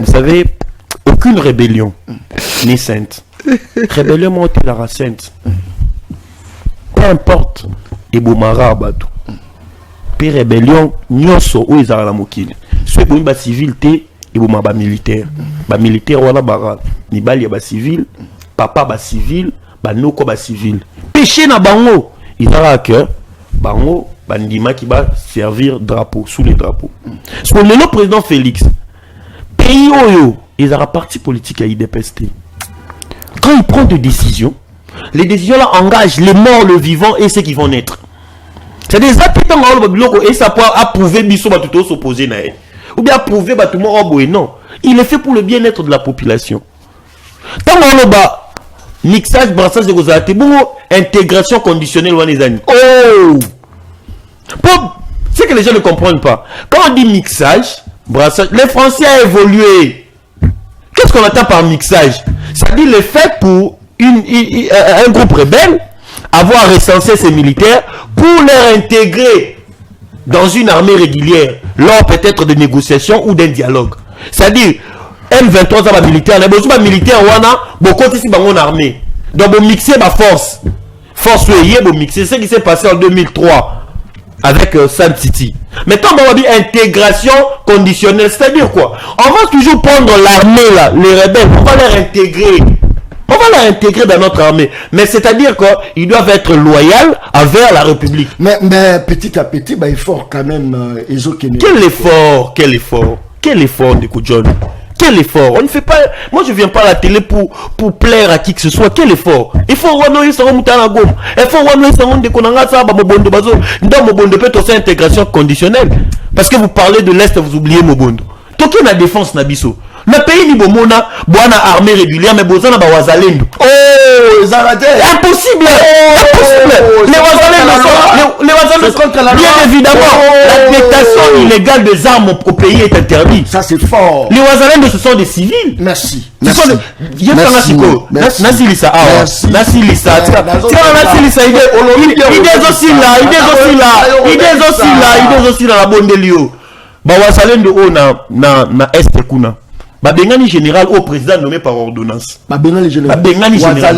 Vous savez, aucune rébellion n'est sainte. Rébellion monte la sainte. Peu importe, et Boumara Abatou. Peu rébellion, Nyoso, où ils ont la mokile. Soit bon, ba civil, et Boumara militaire. Ba militaire, wala bara. Ni bali ba civil, papa ba civil, ba noko ba civil. Péché na bango. Ils ont que bango, bandima qui va servir drapeau, sous les drapeaux. Parce que le président Félix, pays oyo, ils ont un parti politique à IDPST. Quand il prend des décisions, les décisions là engagent les morts, le vivant et ceux qui vont naître. C'est des habitants et ça peut approuver Bisso Batuto s'opposer na ou bien approuver Batumo Roboé. Non, il est fait pour le bien-être de la population. Tant qu'on a mixage, brassage de Gozate, bon, intégration conditionnelle ou les amis. Oh, c'est que les gens ne comprennent pas. Quand on dit mixage, brassage, les Français ont évolué. Qu'est-ce qu'on attend par mixage? C'est-à-dire le fait pour un groupe rebelle avoir recensé ses militaires pour les intégrer dans une armée régulière lors peut-être de négociations ou d'un dialogue. C'est-à-dire M23 a militaire, les besoins militaires wana beaucoup ici dans mon armée. Donc vous mixez ma force vous mixer ce qui s'est passé en 2003 avec San City. Maintenant on va dire intégration conditionnelle, c'est-à-dire quoi? On va toujours prendre l'armée là, les rebelles, on va les intégrer. On va les intégrer dans notre armée. Mais c'est-à-dire qu'ils doivent être loyaux envers la République. Mais petit à petit, bah, il faut quand même... Quel effort de John? Quel effort? On ne fait pas... Moi, je ne viens pas à la télé pour plaire à qui que ce soit. Quel effort? Il faut intégration conditionnelle. Parce que vous parlez de l'Est, vous oubliez Mobondo. Toké na défense Nabiso. Le pays ni bomona, boana armée régulière, mais bozana ba wazalendo. Oh, Zaradé. Impossible. Les wazalendo, bien évidemment, la détention illégale des armes au pays est interdite. Ça c'est fort. Les wazalendo ce sont des civils. Merci. Il Babengani général au président nommé par ordonnance. Babengani général. Babengani général,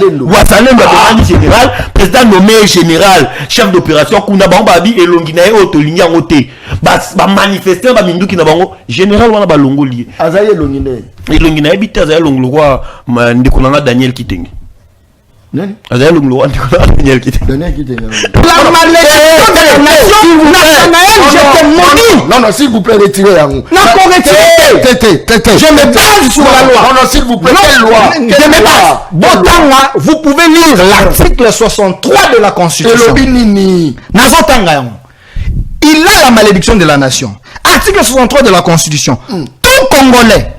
président nommé général, chef d'opération Kuna Bambabi et Longinae Otolinga Roté. Ba manifester ba minduki na bango général wana ba longoli. Azaye Longinae. Et Longinae bita Azaye Longolwa ndikonanga Daniel Kitenge. Azaye Longolwa ndikonanga Daniel Kitenge. Daniel Kitenge. La malédiction de la nation nationale, je te maudis. Non, s'il vous plaît, retirez la roue. Non, qu'on retire. Je me base sur la loi. Non, s'il vous plaît, quelle loi? Je me base. Botanga, vous pouvez lire l'article 63 de la Constitution. Il a la malédiction de la nation. Article 63 de la Constitution. Tout Congolais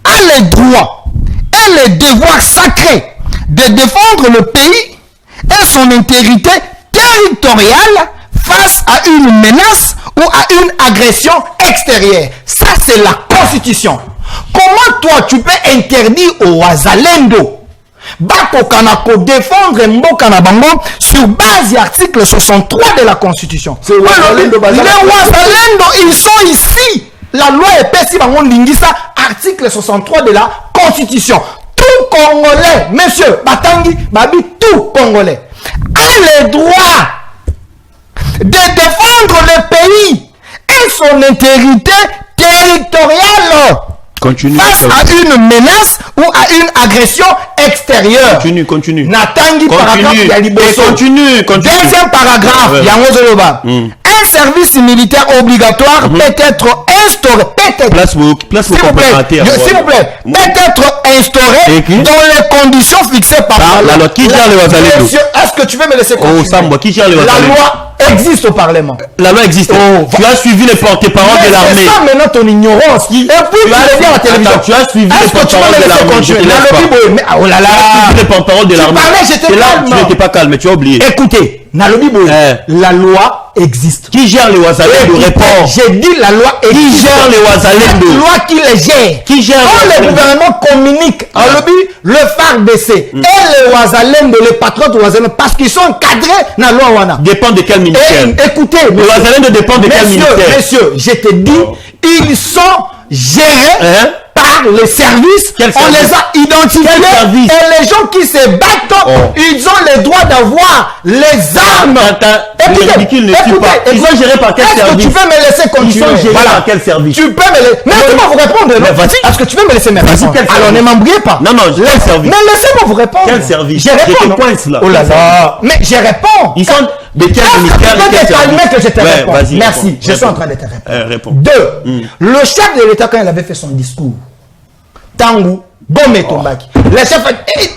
a le droit et le devoir sacré de défendre le pays et son intégrité territoriale face à une menace ou à une agression extérieure. Ça, c'est la Constitution. Comment toi, tu peux interdire au Wazalendo Bako Kanako défendre Mboka Nabango sur base de l'article 63 de la Constitution? Les Wazalendo, ils sont ici. La loi est pessie Bangon Lingisa, article 63 de la Constitution. Tout Congolais, monsieur Batangi, Babi, tout Congolais a le droit de défendre le pays et son intégrité territoriale face à une menace ou à une agression extérieure. Continue. Natangi paragraphe, continue. Deuxième paragraphe, Yangozoloba. Un service militaire obligatoire peut être instauré. S'il vous plaît, peut être instauré dans les conditions fixées par la loi. Qui gère les Wazalendo? Est-ce que tu veux me laisser continuer? Qui gère les Wazalendo? La loi existe au Parlement. La loi existe. Tu as suivi les porte-paroles de l'armée. C'est ça maintenant ton ignorance. Et puis tu as dit à la télévision. Tu as suivi les porte-paroles de l'armée. Oh là là. Tu as suivi les porte-paroles de l'armée. Tu n'étais pas calme, tu as oublié. Écoutez, Nalobi Boy, la loi existe. Qui gère les Wazalendo? Réponds. J'ai dit la loi existe. Qui gère les Wazalendo? La loi qui les gère. Qui gère? Quand le gouvernement communique en lobby, le FARDC et les Wazalendo, les patrons de Wazalendo, parce qu'ils sont encadrés dans la loi Wana. Dépend de quel ministère? Écoutez, les Wazalendo dépendent de quel ministère? Messieurs, je te dis, ils sont gérés par les services, on les a identifiés et les gens qui se battent, ils ont le droit d'avoir les armes. Écoutez, ils sont gérés par quel service? Tu peux me laisser continuer? Ils sont gérés par quel service? Tu peux me laisser... Mais laissez-moi vous répondre. Est-ce que tu peux me laisser me répondre? Alors ne m'embrouillez pas. Non, quel service? Mais laissez-moi vous répondre. Quel service? Je réponds. Oh là là. Mais je réponds. Ils sont de quel ministère? Que je te réponds. Vas-y. Merci. Je suis en train de te répondre. 2. Le chef de l'État, quand il avait fait son discours, Tangu Gome Tombaki, les chefs...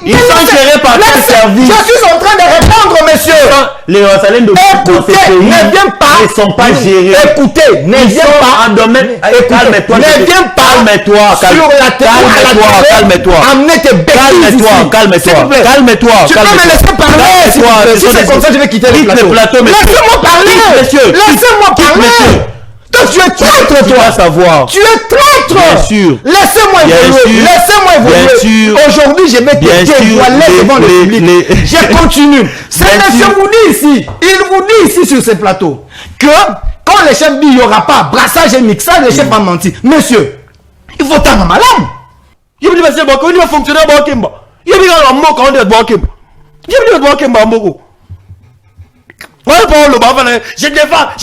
Ils sont gérés par quel service? Je suis en train de répondre, monsieur. Les Rosalènes de écoutez, ne viens pas. Ils ne sont pas gérés. Écoutez, ne viens pas. En domaine... Calme-toi. Ne viens pas. Calme-toi. Sur la télé. Calme-toi. Amenez tes bêtises. Calme-toi. Calme-toi. Tu peux me laisser parler. Si c'est comme ça, je vais quitter le plateau. Laissez-moi parler. Laissez-moi parler. Tu es traître, toi. Savoir. Tu es traître. Bien sûr. Laissez-moi évoluer. Laissez-moi évoluer. Aujourd'hui, je vais te dévoiler devant le public. Je continue. C'est monsieur vous dit ici. Il vous dit ici sur ce plateau que quand les chefs disent il n'y aura pas brassage et mixage, les chefs ont menti. Monsieur, il faut t'en malade. Il me dit, monsieur, il va fonctionner à Bokemba. Il me dit, on va Bokemba. Il me dit, Bokemba, Mboko. Je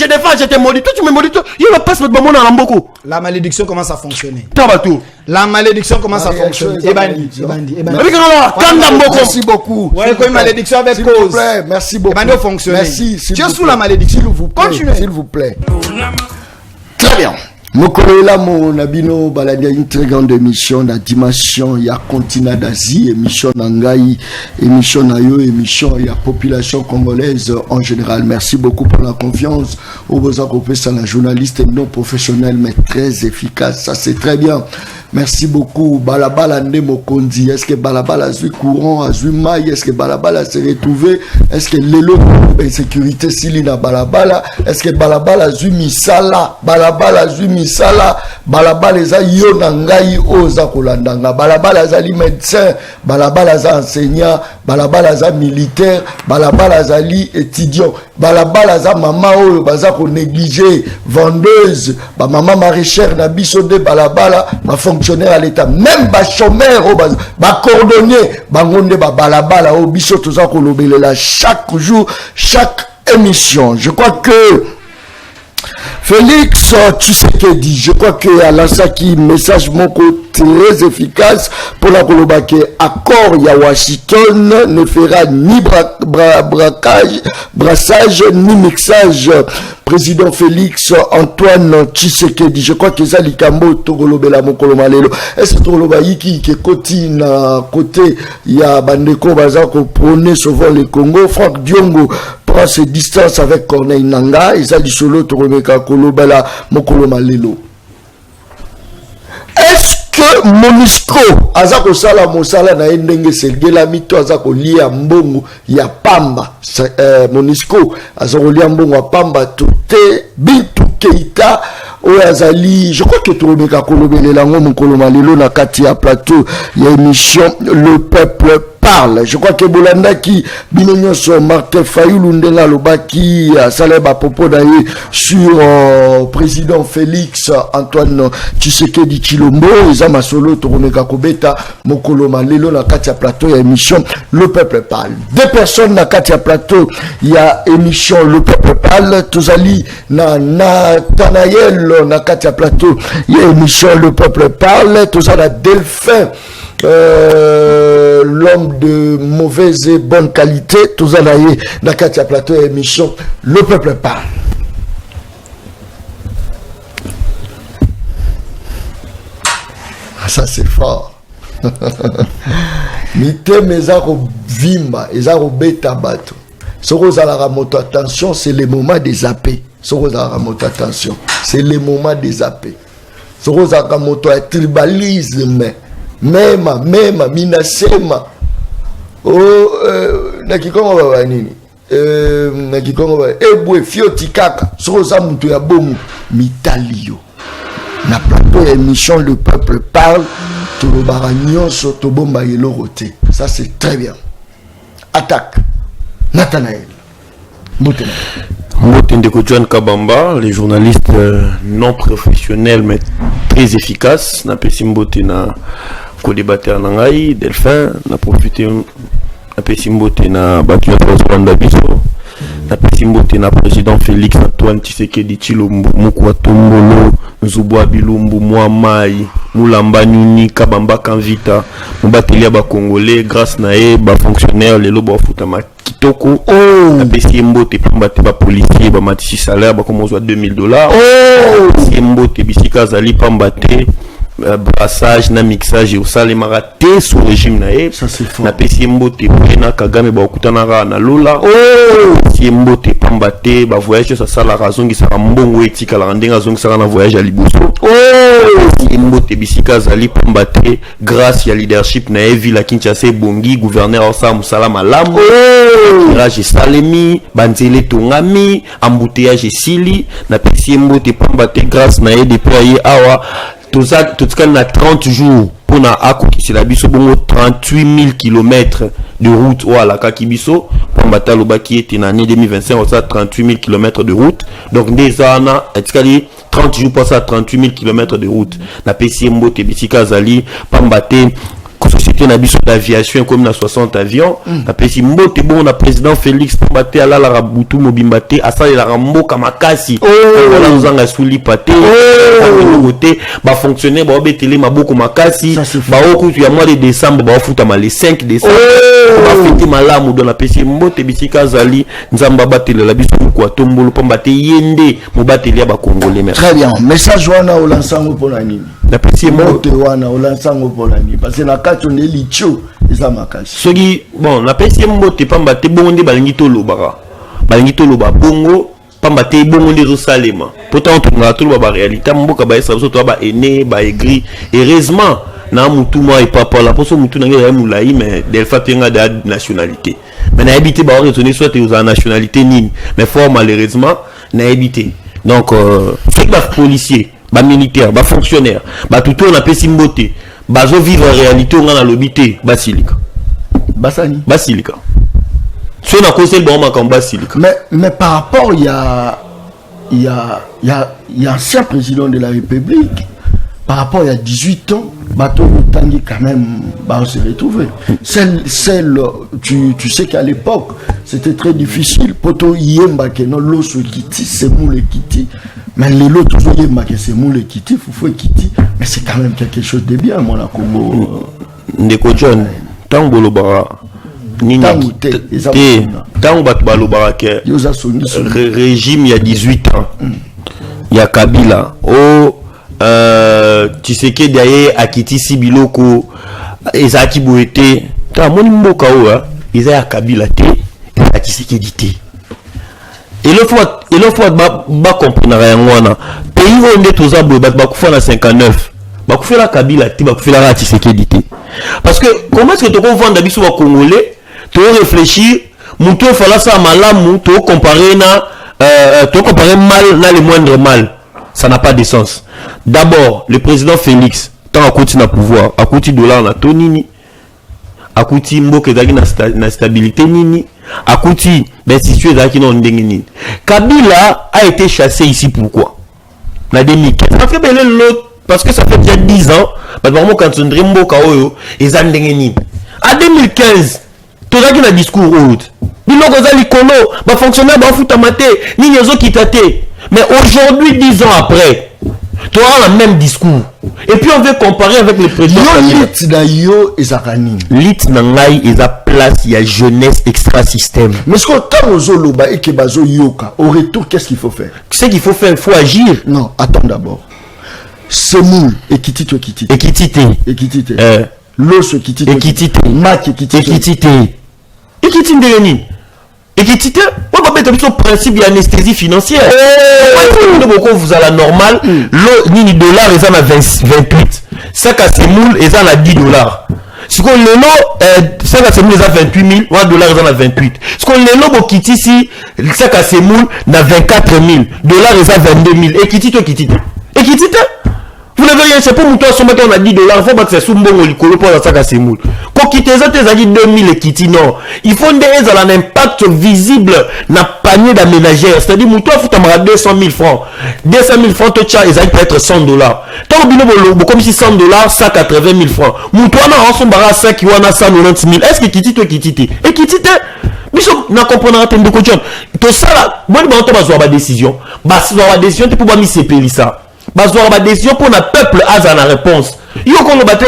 défends, je te maudis. Toi, tu me maudis. Il va pas se mettre dans Mboko. La malédiction commence à fonctionner. Tabatou. La malédiction commence à fonctionner. Merci beaucoup. C'est une malédiction avec cause. Merci beaucoup. Merci. Tu es sous la malédiction. Continuez. S'il vous plaît. Très bien. Mokolela mo nabino baladi une très grande émission na dimension ya continent d'Asie, émission nangai, émission na yo, émission ya population congolaise en général. Merci beaucoup pour la confiance. Au besoin qu'on fait ça, la journaliste non professionnelle mais très efficace. Ça c'est très bien. Merci beaucoup. Balabala ne mokondi. Est-ce que Balabala a courant, a maille? Est-ce que Balabala s'est retrouvé? Est-ce que l'élo de sécurité s'il na Balabala? Est-ce que Balabala a misala? Balabala a misala? Balabala za yo nangai oza kolandanga. Balabala za li médecin. Balabala za enseignant. Balabala za militaire. Balabala za li étudiant. Balabala za maman oyo baza ko négliger vendeuse. Ba maman maraîchère na biso de Balabala. Ma fonctionnaire à l'État, même bas chômeur, bas cordonnier, bangonde ba balabala au biso toza kolobelela chaque jour, chaque émission. Je crois que Félix, tu sais que dit, je crois que à l'assaki message mon très efficace pour la Kolobake. Accord ya Washington ne fera ni brassage ni mixage. Président Félix Antoine Tshisekedi, je crois que ça likambo togolobela mokolo malelo. Est-ce que togoloba yiki ke koti na côté ya bandeko baza ko prôner sauvant le Congo? Franck Diongo prend ses distances avec Corneille Nangaa et ça dit solo togomeka kolobela mokolo malelo. Est-ce que Monisco azako sala mosala na ndenge selgela mito azako lia mbongo ya pamba? Monisco azako lia mbongo ya pamba tote Bintou Keita Oazali, je crois que tu remets kolobelela ngo mokolo malelo na kati ya plateau ya émission Le Peuple Parle. Je crois que Bolandaki binonyo so Martin Fayulu ndenga lobaki saleba popo d'ailleurs sur président Félix Antoine Tshisekedi Chilombo eza masolo to remeka kobeta mokolo malelo na kati ya plateau ya émission Le Peuple Parle. Deux personnes na kati ya plateau ya émission Le Peuple Parle, tozali na Nathanaël na kati ya plateau ya émission Le Peuple Parle, tozala Delphin l'homme de mauvaise et bonne qualité, tozala ye na kati ya plateau ya émission Le Peuple Parle. Ça c'est fort. Mite mezako vimba ezako beta bato. Soko zala moto attention, c'est le moment des zappés. Soko zala moto attention, c'est le moment des zappés. Soko zala moto tribalisme. Mema minasema. Oh nakikongo baba nini? Nakikongo baba ebwe fioti kaka. Soko za mutu ya bomu mitalio. Na plateau émission Le Peuple Parle, tolobara nyonso tobomba yelo roté. Ça c'est très bien. Attaque. Nathanaël. Mbotendeko John Kabamba, les journalistes non professionnels mais très efficaces. Na pesi mbote na co-débatteur nangai Delphin, na profité na pesi mbote na Bakia Rwanda biso. Na pesi mbote na président Félix Antoine Tshisekedi Tshilombo, Mukwa Tombolo, Nzubwa Bilumbu, Mwamai, Mulamba Nyuni, Kabamba Kanvita, Mbateli ba Congolais grâce nae ba fonctionnaire lelo ba futama kitoko. Na pesi mbote pambate ba policier ba matisi salaire ba komo $2000. Pesi mbote bisika zali pambate brassage na mixage au salemara te sous régime nae. Ça c'est fort. Na pesi mbote na Kagame ba okutana na Lola. Si mbote pambate ba voyage ça sala razongi sa mbongo etika la ndenga zongi sa na voyage à Liboso. Si mbote bisika zali pambate grâce ya leadership na ville Kinshasa bongi gouverneur Osa Musala Malamu. Tirage salemi banzele tongami embouteillage sili na pesi mbote pambate grâce na déployer awa tout ça na 30 jours pour na akokisi la biso bongo 38 000 km de route ou à la Kakibiso pour mbata lobaki était en année 2025 on ça 38 000 km de route donc des années etikali 30 jours pour ça 38 000 km de route na pesi mbote bisika zali pambate société na biso d'aviation comme na 60 avions na pesi mbote bon na président Félix pambate ala la rabutu mobimbate asali la ramboka makasi voilà nous anga souli paté côté ba fonctionner ba betele maboko makasi ba okutu ya mois de décembre ba futa ma le 5 décembre ba fiti malamu do na pesi mbote bisika zali nzamba batele la biso kwa tombolo pambate yende mobateli ya ba congolais. Très bien, message wana olansango pour la nini na pesi mbote wana olansango pour la nini parce que na kati on licho eza makasi soki bon na pesi mbote pambate bonde balingi to lobaka bongo pambate bongo ndezo salema pourtant on na to ba réalité mboka ba esa to ba aîné ba aigri heureusement na mutu moi et papa la poso mutu na ngai mulai mais Delpha tenga de nationalité mais na habité ba raisonner soit aux nationalité nini mais fort malheureusement na habité donc c'est ba policier ba militaire ba fonctionnaire ba tout on a pesi mbote bazo vivre en réalité on a l'obité basilika so na conseil bon ma basilika mais par rapport il y a ancien président de la République par rapport il y a 18 ans bateau tangi quand même on se retrouver tu sais qu'à l'époque c'était très difficile poto yemba que non l'osso kiti c'est moule kiti mais les lots toujours yemba que c'est moule kiti foufou kiti mais c'est quand même quelque chose de bien mon Congo ndeko John tangolo bara nini tango batu balobara ke régime il y a 18 ans il y a Kabila Tshisekedi d'ailleurs akiti sibiloko ezaki boete ta moni mboka oa ezaya Kabila te ezaki Tshisekedi te et le fois ba comprendre yango wana pays onde toza boye ba kufa na 59 ba kufela Kabila te ba kufela Tshisekedi te parce que comment est-ce que tu vendre biso ba congolais tu réfléchir muto fala sa malamu tu comparer na mal na le moindre mal ça n'a pas de sens. D'abord, le président Félix, tant à côté na pouvoir, à côté dollar na tonini, à côté mboke zaki na stabilité nini, à côté d'instituer zaki na ndenge nini. Kabila a été chassé ici pourquoi? Na 2015. Parce que ça fait déjà 10 ans, vraiment quand on dirait mboka oyo, ezan ndenge nini. En 2015, tu as un discours haute. Biloko zali kono, ba fonctionnaire ba futa maté, nini ezo kitate. Mais aujourd'hui, 10 ans après, tu auras le même discours. Et puis on veut comparer avec le président. Lit nangai est à place, il y a jeunesse extra-système. Mais ce qu'on t'a ozoloba et que bazo yoka, au retour, qu'est-ce qu'il faut faire? Qu'est-ce qu'il faut faire? Il faut agir. Non, attends d'abord. Semoul, ekitite, ekitite. Ekitite. Ekitite. L'os, ekitite. Ekitite. Mak, ekitite. Ekitite. Ekitite ndeni. Ekitite, on va mettre un principe d'anesthésie financière. Vous avez la normale, le dollar est à 28. Ça, c'est moule, est à $10. Ce qu'on le lot, ça, c'est moule, est à 28 000, $1 est à 28. Ce qu'on le lot, qui ici, ça, c'est moule, est à 24 000, $, est à 22 000. Ekitite, ekitite. Ekitite, vous lever c'est pour monter son on a 10 $, faut pas que c'est sous bon likolo pour ça ka semoul. Ko quitter ça tes 2000 et kiti non. Il faut un impact visible na panier d'aménagère, c'est-à-dire monter faut t'amara 200 000 francs. 200 000 francs to tcha ça peut être 100 $. Tant bino comme si 100 $, 180 000 francs. Monter na son bara 5 qui wana 190 000. Est-ce que kiti to kiti te? Et kiti te biso na comprendre te ndeko John. To ça là, moi ba to ba décision. Ba décision te pour ba mi sepeli ça. Bazouar ba décision pour le peuple a la réponse. Yo qu'on le battait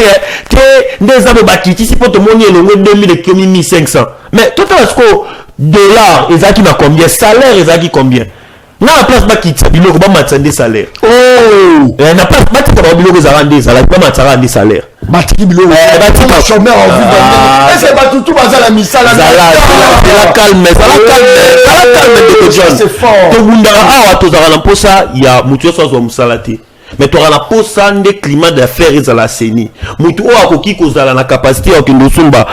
que des abe bakiti si pour te monnaie le 2000 et 1500. Mais tout à l'heure dollar ezaki na combien, salaire ezaki combien. Na la place bakiti biloko ba matande salaire. Oh, na place bakiti ba biloko zarande salaire ba matara des salaires. Batiki biloko ba chômeur en vie. Est-ce que ba tout baza la misala la calme de John. C'est fort. To bunda awa to zara na posa ya mutu so zo musalati. Mais tu auras la posa de climat d'affaires et à la CENI. Mutu o akoki kozala na capacité ya kindosumba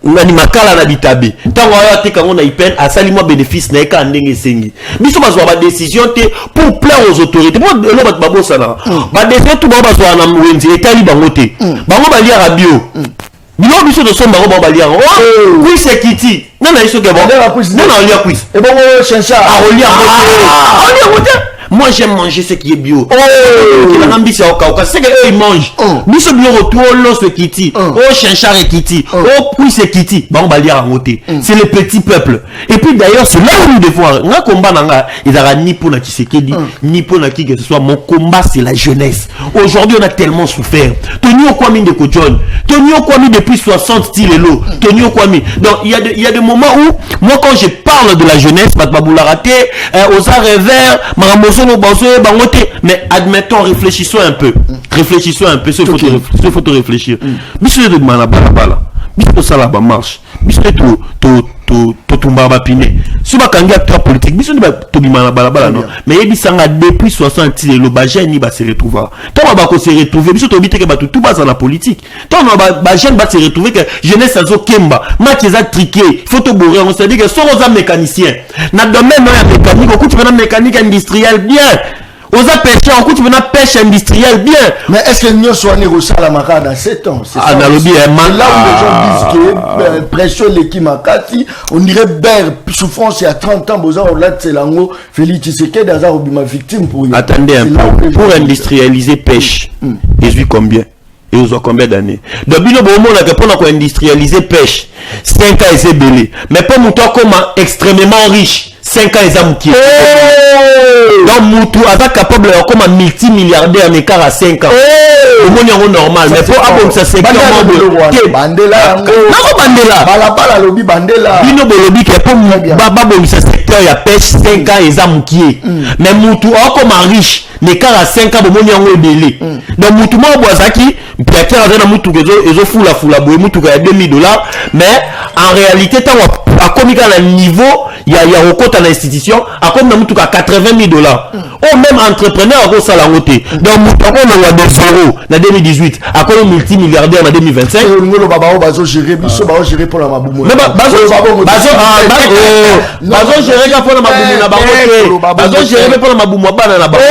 nani makala na bitabe. Tango ya te kango na ipen asali mo bénéfice na eka ndenge sengi. Biso bazwa ba décision te pour plaire aux autorités. Mo lo bat babosa na. Ba décision tout bazwa na mwenzi etali bango te. Bango balia radio. Bilo biso de somba bango balia. Oh, oui c'est Kiti. Non na iso ke bon. Non na lia quiz. Et bon chencha. Ah on lia moté. Moi j'aime manger ce qui est bio. Oh, la ambition au Caucase, c'est que eux ils mangent. Biso bio retour l'os le Kiti. Oh, chenchar et Kiti. Oh, puis c'est Kiti. Bah on va lire à monter. C'est le petit peuple. Et puis d'ailleurs c'est là où nous devons. Un combat nanga, ils aura ni pour na Tshisekedi, ni pour na qui que ce soit. Mon combat c'est la jeunesse. Aujourd'hui on a tellement souffert. Tony Okwami de Kojon. Tony Okwami depuis 60 style l'eau. Tony Okwami. Donc il y a des moments où moi quand je parle de la jeunesse, Batbaboula raté, aux arts revers, Maramoso. Mais admettons, réfléchissons un peu. Réfléchissons un peu. Il faut te réfléchir. Monsieur de Manabala, Monsieur Salaba marche. Monsieur to tumbaba piné. Si ma kangi acteur politique, Monsieur de Manabala non. Mais il dit depuis 60 le bajen ni va se retrouver. Quand on va se retrouver, Monsieur Tobité que tout bas dans la politique. Quand on va bajen va se retrouver que jeunesse à Kemba, Makiza triqué, photo bourré, on se dit que sont aux mécaniciens. N'a domaine mécanique, au coup tu veux mécanique industrielle bien. Aux pêcheurs, en coup tu veux pêche industrielle bien. Mais est-ce que nous sommes négociés à la Mara dans 7 ans? C'est là où les gens disent que pression l'équipe Makati, on dirait Ber, souffrance il y a 30 ans, besoin on l'a c'est l'ango, Félix Tshisekedi dans un victime pour y. Attendez un peu, pour industrialiser pêche, et vu combien? Et vous avez combien d'années? Depuis le moment où on a industrialisé pêche, 5 ans et c'est belé. Mais pour nous comme extrêmement riche, 5 ans et zamouki. Donc Moutou est capable de comme un multimilliardaire en écart à 5 ans. Au monde est normal. Mais pour avoir ça c'est comment Bandela. Non Bandela. Balabala lobby Bandela. Bino lobby qui est pour Baba bon ce secteur il y a pêche 5 ans et zamouki. Mais Moutou est comme un riche. L'écart à 5 ans au monde est belé. Donc Moutou moi boisaki Pierre a Moutou ils ont fou la boue Moutou a $2000. Mais en réalité tant à combien à niveau il y a recours à l'institution à comme Moutou à $80 000. Ou même entrepreneur à ça la montée. Donc Moutou on a 2 euros en 2018 à comme multimilliardaire en 2025. Le baba bazo gérer biso bazo gérer pour la maboumo. Mais bazo gérer pour la maboumo na bango. Bazo gérer pour la maboumo bana na bango.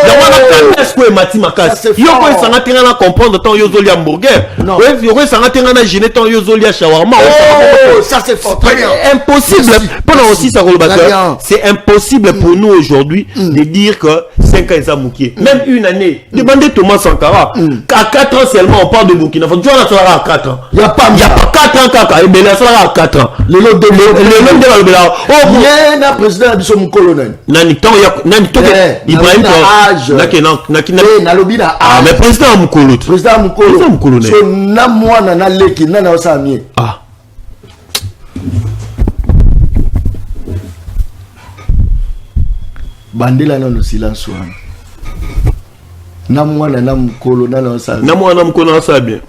Donc on a est-ce que Mati Makas yo ko sanga tenga na comprendre tant yo zoli hamburger. Ouais, yo ko sanga tenga na gêner tant yo zoli shawarma. Oh, ça c'est fort. Impossible. Pendant aussi ça c'est impossible pour nous aujourd'hui de dire que 5 ans ça moukié. Même une année. Demandez Thomas Sankara. À 4 ans seulement on parle de Burkina Faso. Tu vois là à 4 ans. Il y a pas 4 ans kaka et ben là ça à 4 ans. Le nom de la oh bien na président biso mon colonel. Nani to Ibrahim na lobi na mais président Mukolo. Président Mukolo. So na mwana na leki na na osamie. Ah. Bandela non silence wana. Na mwana na Mukolo na osamie. Na mwana Mukolo na osamie.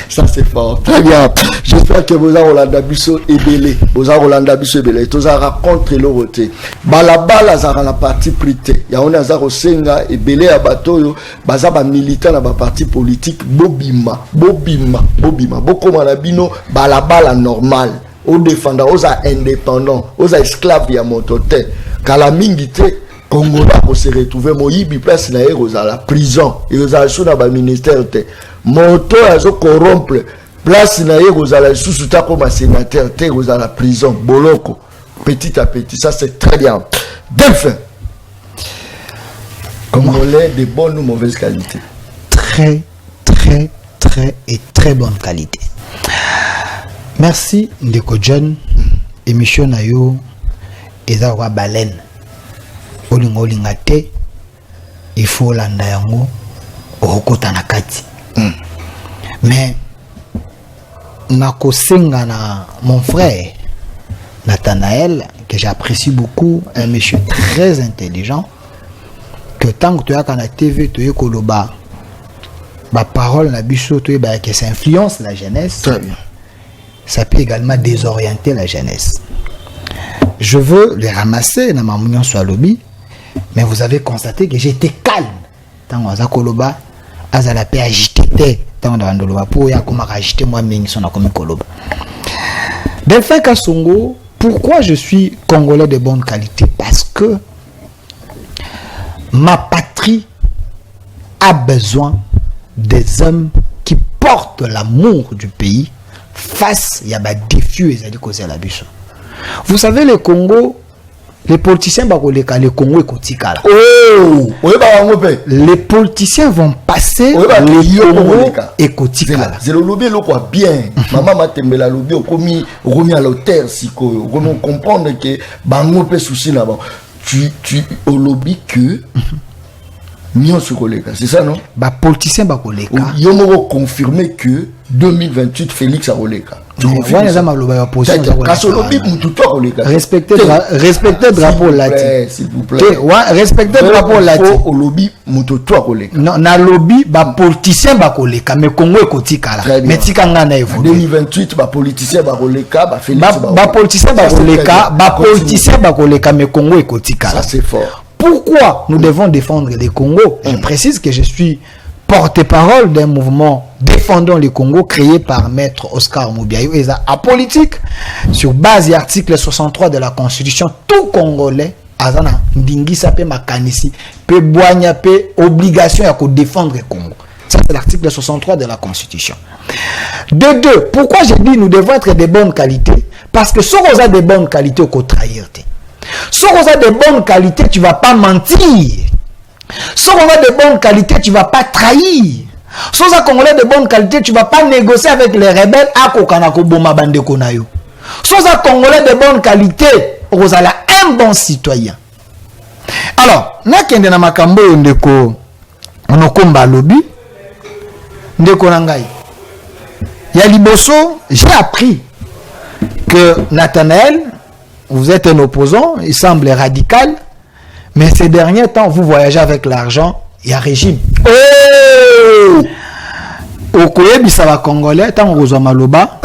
Ça c'est fort. Très bien. J'espère que vous avez Rolanda Bisso et Belé. Vous avez Rolanda Bisso et Belé. Tous avez rencontré le roté. Balabala zara la partie prité. Ya on a zaro senga et Belé à bateau. Bazaba militant dans la partie politique. Bobima. Boko manabino balabala normal. au défendant, aux indépendants, aux esclaves ya motote. Kala mingi te Congolais pour se retrouver moyibi place na aux à la prison, et aux à sur na ministère te. Moto azo corrompre place na aux à la sous ta comme sénateur te aux à la prison boloko. Petit à petit, ça c'est très bien. Delphin. Congolais de bonne ou mauvaise qualité? Très et très bonne qualité. Merci Ndeko John. Émission na yo eza wa baleine. Olinga te, il faut landa yango okota na kati. Mais nakosenga na mon frère Nathanaël, que j'apprécie beaucoup, un monsieur très intelligent, que tant que tu as qu'à la TV, tu es koloba, ma parole na biso, tu es que ça influence la jeunesse. Très bien. Ça peut également désorienter la jeunesse. Je veux les ramasser dans ma mounion sur lobby, mais vous avez constaté que j'étais calme. Tant que za koloba, azala pe agité, tant que ndoloba pour ya comment agiter moi mingi son comme koloba. Delphin Kasongo, pourquoi je suis Congolais de bonne qualité? Parce que ma patrie a besoin des hommes qui portent l'amour du pays face à des défis et à la bûche. Vous savez, le Congo, les politiciens, le Congo est kotikala. Oh, les politiciens vont passer le Congo et kotikala. C'est le lobby bien. Maman m'a tembé la lobby, remis à l'auteur, si on comprendre que bango peut souci là-bas. Tu au lobby que c'est ça, non? Bah, politicien, bah, koleka. Yo mo confirmer que 2028 Félix a koleka. Respectez le drapeau latin. S'il vous plaît. Respectez le drapeau latin. Au lobby, mutoto koleka. Non, na lobby, bah, politicien, bah, koleka. Mais Congo est kotika là. Mais tika ngana évolué. 2028, bah, politicien, bah, koleka. Bah, Félix, bah, politicien, bah, koleka. Bah, politicien, bah, koleka. Mais Congo est kotika là. Ça, c'est fort. Pourquoi nous devons défendre les Congos? Je précise que je suis porte-parole d'un mouvement défendant les Congos créé par Maître Oscar Moubiayo et apolitique sur base de l'article 63 de la Constitution. Tout Congolais azana ndingisa pe makanisi pe boanya pe obligation à défendre les Congo. Ça c'est l'article 63 de la Constitution. De deux, pourquoi j'ai dit nous devons être de bonne qualité? Parce que si on a de bonnes qualités, on peut trahir. Si on a de bonnes qualités, tu ne vas pas mentir. Si on a de bonnes qualités, tu ne vas pas trahir. Si on a de bonnes qualités, tu ne vas pas négocier avec les rebelles. Si on a Congolais de bonnes qualités, on a un bon citoyen. Alors, nakende na makambo ndeko onokomba lobby ndeko nangai. Ya liboso, j'ai appris que Nathanaël, vous êtes un opposant, il semble radical, mais ces derniers temps, vous voyagez avec l'argent, il y a régime. Oh! Au Koyebi, ça va congolais, tant que vous maloba,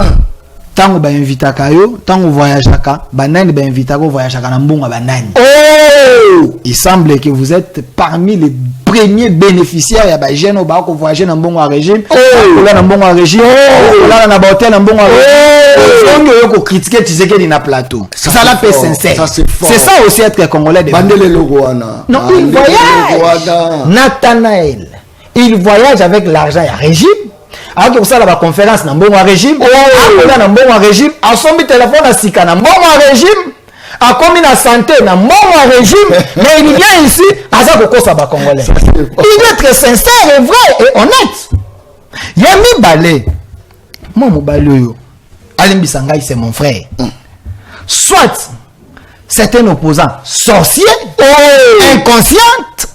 tant que vous invitez à Kayo, tant que vous voyagez à Banane, vous invitez à voyager à Nambonga Banane. Oh! Il semble que vous êtes parmi les premiers bénéficiaires. Il y a des gens qui voyagent dans le régime. Oh! Là, dans le régime. Oh! Là, dans le hôtel, dans le régime. On critiquer Tshisekedi na plateau. Ça la paix sincère. C'est ça aussi être congolais de non, il voyage. Nathanaël, il voyage avec l'argent à régime. Alors que ça la conférence dans bon régime. Après dans bon régime, a son téléphone à Sika dans bon régime. A commis la santé dans bon régime, mais il vient ici à ça pourquoi ça va congolais. Il doit être sincère et vrai et honnête. Yami Balé. Moi mon balé Alim Bisangai, c'est mon frère. Soit c'est un opposant sorcier, inconsciente,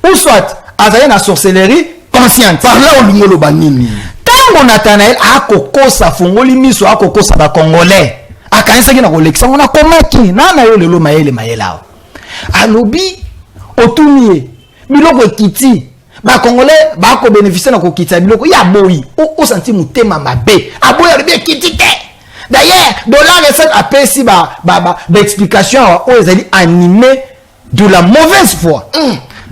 ou soit Azaïe na sorcellerie consciente. Par là, on lui banini. Tant qu'on Nathanaël a koko sa fongoli miso a koko sa ba congolais. A kanisa ki na kolekisa on a komaki na yo lelo mayele mayela. Alobi otumie biloko ekiti. Ba congolais ba ko bénéficier na ko kitisa biloko ya boyi. O senti mutema mabe. Aboyi alobi ekiti te. D'ailleurs, dollar recette a payé d'explication aux alliés animés de la mauvaise foi.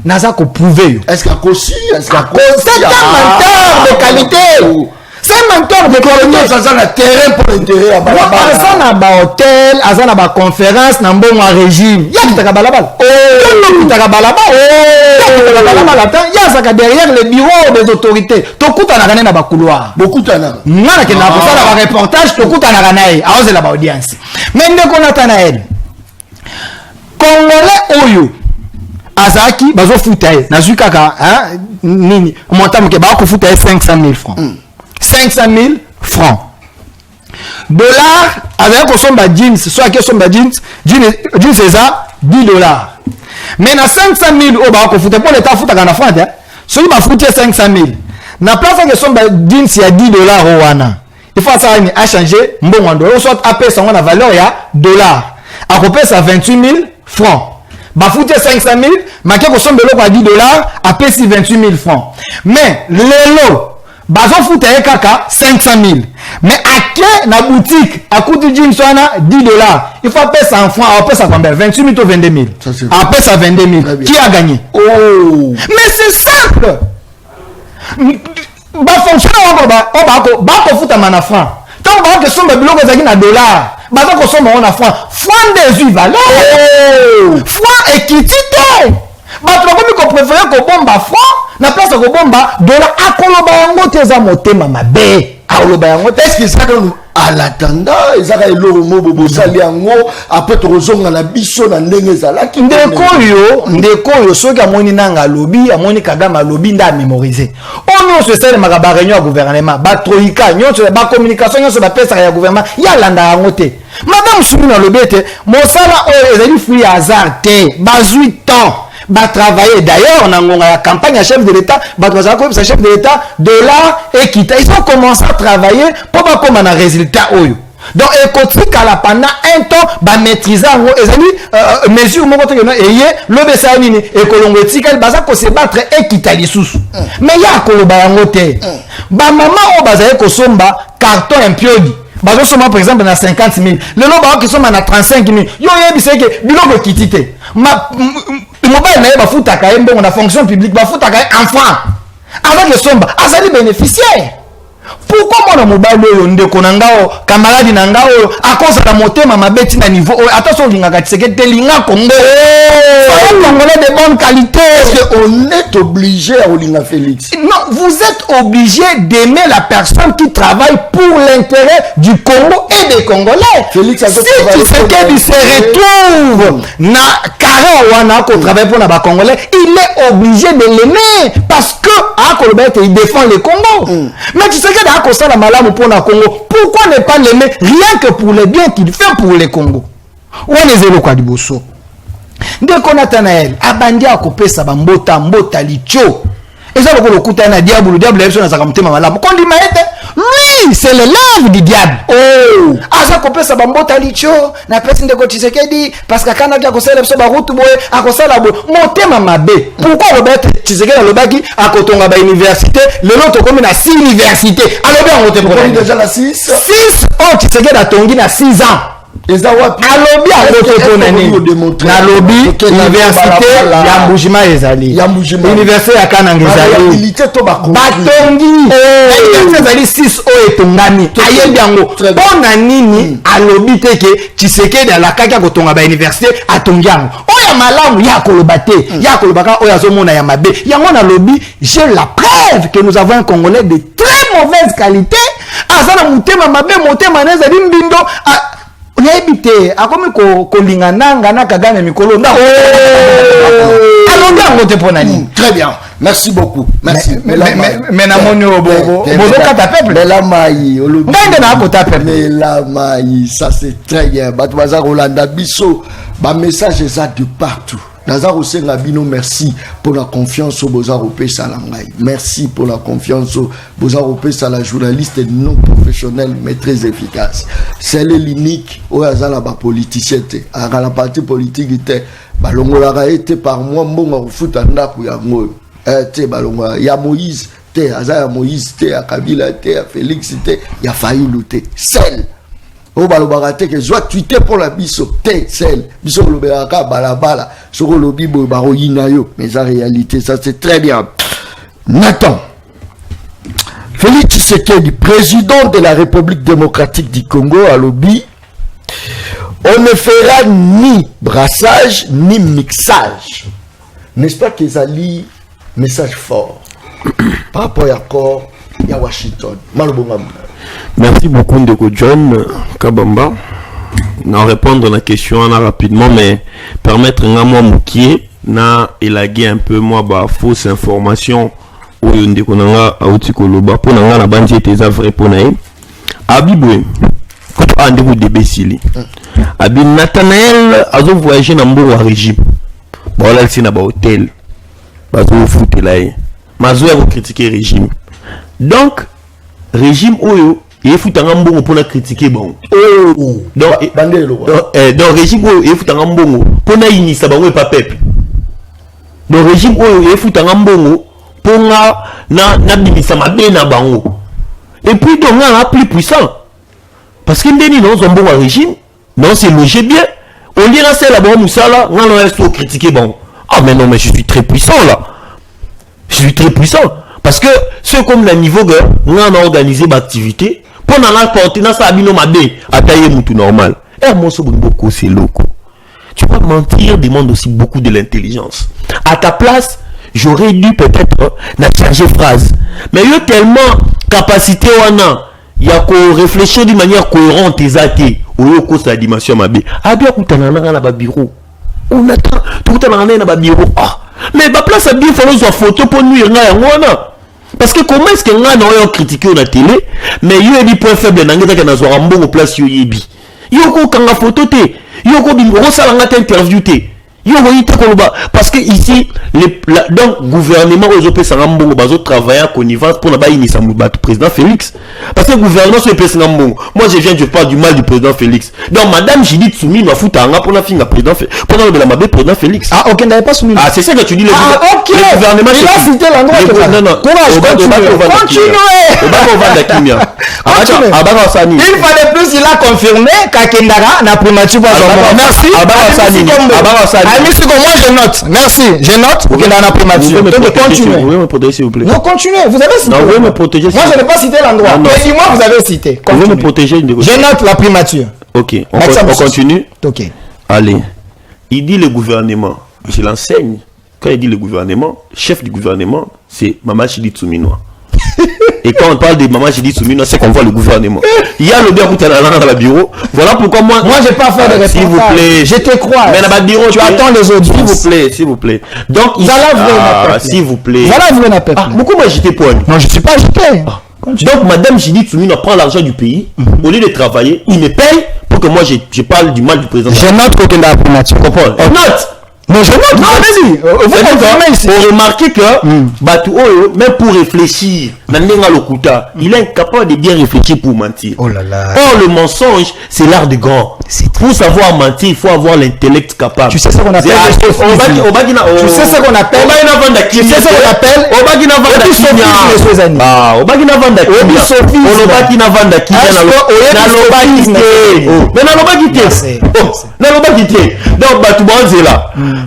N'a pas prouvé. Est-ce qu'il y a aussi? C'est un menteur de qualité. C'est un mentor de colonial. Ça a un terrain pour l'intérêt à balabala. Ça na ba hôtel, ça na ba conférence, na bon régime. Ya kitaka balabala. Oh, kitaka balabala. Oh, kitaka balabala. Ya ça derrière les bureaux des autorités. Tokuta na kana na ba couloir. Beaucoup tana. Ngana ke na pour ça na ba reportage tokuta na kana ai. Aoze la ba audience. Mais ndeko na tanael. Congolais oyo azaki bazo futa ye. Nazui kaka hein nini montam ke ba ko futa 500 000 francs. 500 000 francs. Dollars, avec Kosomba jeans, soit que Kosomba jeans c'est ça, $10. Mais na 500 000 au bas, qu'on fout pour l'État fout à Ghana France, celui qui m'a foutu 500 000. Na place que Kosomba jeans, il y a $10 au Wana. Il faut ça à changer, bon, on soit AP, ça a valeur, il y a $. À côté, ça 28 000 francs. Bah foutu 500 000, mais que Kosomba l'eau à $10, AP, c'est 28 000 francs. Mais les lots, bazo fout à kaka 500 000. Mais à quel na boutique à coût de jeans soit $10. Il faut payer 100 francs, on paye ça combien? 28 000 ou 22 000. On paye ça 22 000. Qui a gagné? Oh. Mais c'est simple. Bah fonctionnaire on va fout à mana franc. Tant on va que son bloc est à $. Bah donc on somme on a franc. Franc des valeur. Franc équité. Bah tu vas comme préférer qu'on bombe franc. Na place ko bomba $. Akoloba yango teza motema mabe. Akoloba yango est-ce que ça donne à l'attendant ezaka eloro mobobo sali yango après tozonga na biso na ndenge zalaki ndeko yo soki amoni nanga lobi amoni Kagame lobi nda mémoriser on se sert maka ba réunion ya gouvernement ba troika nyonso ba communication nyonso ba pesa ya gouvernement ya landa yango te madame Soumina lobete mosala o ezali fruit hasard te bazui temps va travailler. D'ailleurs, on a la campagne à chef de l'État, sa chef de l'État, $, équité. Ils ont commencé à travailler pour pas comme un résultat. Donc, écoute, pendant un temps, va maîtriser les mesures, le Bessanini, et Colombotique, elle va se battre équité. Mais il y a Kolobayangote. Maman, on va se carton impiodi. Par exemple, na 50 000. Le nombre qui sont à 35 000. Yo c'est que biloko kitité. Mobile na ba futa ka embo na fonction publique ba futa ka enfant. Avec le somba, azali bénéficiaire. Pourquoi mon mobile yo ndeko na ngao camarade na ngao à cause de la motema mabeti na niveau attention linga ka tseke te linga Congo. Congolais de bonne qualité. On est obligé à Olinga Félix. Non, vous êtes obligé d'aimer la personne qui travaille pour l'intérêt du Congo et des Congolais. Félix, si tu sais qu'il se retrouve na carré wana ko travaille pour les Congolais, il est obligé de l'aimer parce que il défend le Congo. Mais tu sais que dans ça la malamu pour le Congo, pourquoi ne pas l'aimer rien que pour le bien qu'il fait pour le Congo? On est zéro quoi du bosso. Dès qu'on a Tanaël, abandi à couper sa mbota licho. Et ça, le coup de diable, le diable est sur la caméra malade. Quand il m'a été, lui, c'est l'élève du diable. Oh, à ça couper sa mbota licho, na personne de côté Tshisekedi, parce que quand on a conseillé la route, à conseiller la boue, monter ma mabé. Pourquoi Robert Tshisekedi dans le baki, à côté de l'université, le nôtre commune à 6 universités. Alors bien, on te prend déjà la 6. 6, oh, Tshisekedi a tongi à 6 ans. alobi akotoponani na lobi université ya Mbujima ezali université ya Kananga ezali batongi université ezali 6 oyo etongami ayebi yango mpona nini alobi teke Tshisekedi alakaki akotonga ba université atongi yango oyo malamu ya koloba te ya kolobaka oyo azomona ya mabe yango na lobi j'ai la preuve que nous avons un Congolais de très mauvaise qualité azana mutema mabe mutema nezali mbindo Yébité, a comme Kolingana, Gana Kagame Mikolo. Très bien, merci beaucoup. Merci. Mais la maï, ça c'est très bien. Batouaza Rolanda Bisso, ma message est ça de partout. Nazar Osenga Bino, merci pour la confiance au Bozar Opé Salangai. Merci pour la confiance au Bozar Opé Salangai, journaliste non professionnel mais très efficace. C'est l'unique au hasard la politicien. À la partie politique était balongola été par moi mbonga kufuta ndaku ya ngoyo. Balongola ya Moïse te, Azaya Moïse te, ya Kabila te, ya Félix te, ya Fayulu te. Celle au balobagate que soit tweeté pour la biso té celle biso loberaka balabala soko lobi bo baro yinayo mais en réalité ça c'est très bien. Nathan Félix Tshisekedi, président de la République démocratique du Congo, à Lobi, on ne fera ni brassage ni mixage. N'est-ce pas qu'ils allaient message fort par rapport à l'accord à Washington. Merci beaucoup Ndeko John Kabamba. On répondre à la question rapidement, mais permettre à moi Moukié na élaguer un peu moi fausse information ou Ndeko nanga auti koloba pour nanga na bandi était vrai pour naï. Abibwe quand on a des bécili. Abi Nathanaël a voyagé dans le régime. Bon là c'est na ba hôtel. Bazo foot là. Mazo a critiquer régime. Donc régime oyo il faut un bon pour critiquer bon. Donc régime oyo il faut un bon pour na inisa bango pas peuple. Donc régime oyo il faut un bon pour na bimisa mabe na bango. Et puis donc on a plus puissant parce que ndeni non un bon régime non c'est logé bien. On dit là c'est la bonne musala on reste critiquer bon. Ah mais non mais je suis très puissant là. Je suis très puissant. Parce que c'est comme le niveau que nous avons organisé l'activité pour nous apporter dans sa abino mabé à tailler tout normal. Et moi c'est beaucoup c'est loco. Tu vas mentir demande aussi beaucoup de l'intelligence. À ta place, j'aurais dû peut-être changer phrase. Mais il y a tellement capacité il y a qu'on réfléchir d'une manière cohérente et zaté au lieu de la dimension mabé. Ah bien qu'on t'en a dans bureau. On attend tout le temps dans bureau. Ah mais ma place à bien falloir une photo pour nuire là. Parce que comment est-ce que nous avons critiqué la télé, mais il y a des points faibles dans les bon place yebi. Il y a encore quand la photo te, il y a encore des gros salanga interview te. Il y a encore parce que ici donc gouvernement aux OP Sangambongo bazo travailler en connivence pour n'avoir initié le président Félix. Parce que le gouvernement sur le Sangambongo. Moi je parle du mal du président Félix. Donc madame Judith Soumi doit foutre un pour la fin président pour la la mabé président Félix. Ah OK, n'avait pas Soumi. Ah c'est ça que tu dis le gouvernement. Il a cité l'endroit. Non. Il fallait plus il a confirmé qu'Akendara n'a primature pour merci. Moi je note. Merci. Je note. Vous avez la primature. Continuez. Vous pouvez me protéger s'il vous plaît. Non, continuez. Vous avez cité. Non, vous pouvez me protéger. Moi je n'ai pas cité l'endroit. Mais dis-moi vous avez cité. Vous pouvez me protéger. Je note la primature. Ok. On continue. Ok. Allez. Il dit le gouvernement. Je l'enseigne. Quand il dit le gouvernement, chef du gouvernement, c'est Mama Chidi Tsuminoa. Et quand on parle de Mama Chidi Tsuminoa, c'est qu'on voit le gouvernement. Il y a le bien dans le bureau. Voilà pourquoi moi je n'ai pas fait de réponse. S'il vous plaît. Je te crois. Mais là-bas, bureau, tu attends les autres. S'il vous plaît. Donc, s'il vous plaît. Voilà, vous n'avez pas. Beaucoup m'a agité pour lui. Non, je ne suis pas agité. Donc, Madame Chidi Tsuminoa prend l'argent du pays. Au lieu de travailler, il me paye pour que moi je parle du mal du président. Je note côté de la primature. Comprends? Note. Mais je note. Non, vas-y. Vous remarquez que même pour réfléchir, il est incapable de bien réfléchir pour mentir. Oh là là. Or, le mensonge, c'est l'art de grand. Pour savoir mentir, il faut avoir l'intellect capable. Tu sais ce qu'on appelle Tu sais ce qu'on appelle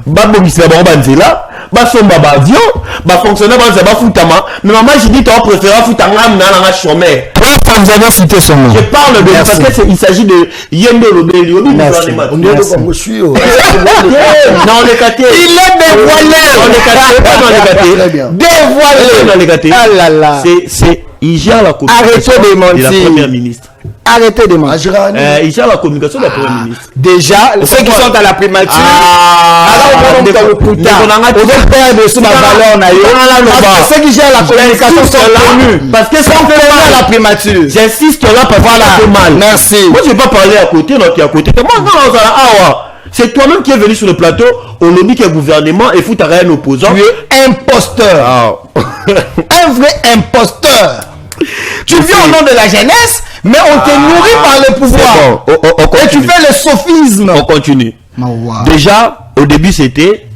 babomisa bango banzela basomba ba avion ba fonctionnaire ba futama mais maman j'ai dit toi préfère futanga na chômeur. Vous avez cité son nom. Je parle de parce que il s'agit de Yendo Lobeli au gouvernement. On est comme monsieur. Non on est caté. Il est dévoilé. On est caté. Dévoilé. On est caté. Ah là là. C'est il gère la communication de la première ministre. Arrêtez de mentir. Il gère la communication de la première ministre. Déjà, ceux qui sont à la primature, ceux qui gèrent la communication sont connus. Parce que ça on fait mal à la primature. J'insiste là parce que ça fait mal. Merci. Moi je vais pas parler à côté, non qui est à côté. Moi non, c'est toi-même qui es venu sur le plateau, on nous dit qu'il y a gouvernement et fout à rien opposant. Tu es imposteur. Un vrai imposteur. Tu vis au nom de la jeunesse, mais on te nourrit par le pouvoir. Bon, et tu fais le sophisme. On continue. Déjà, au début, c'était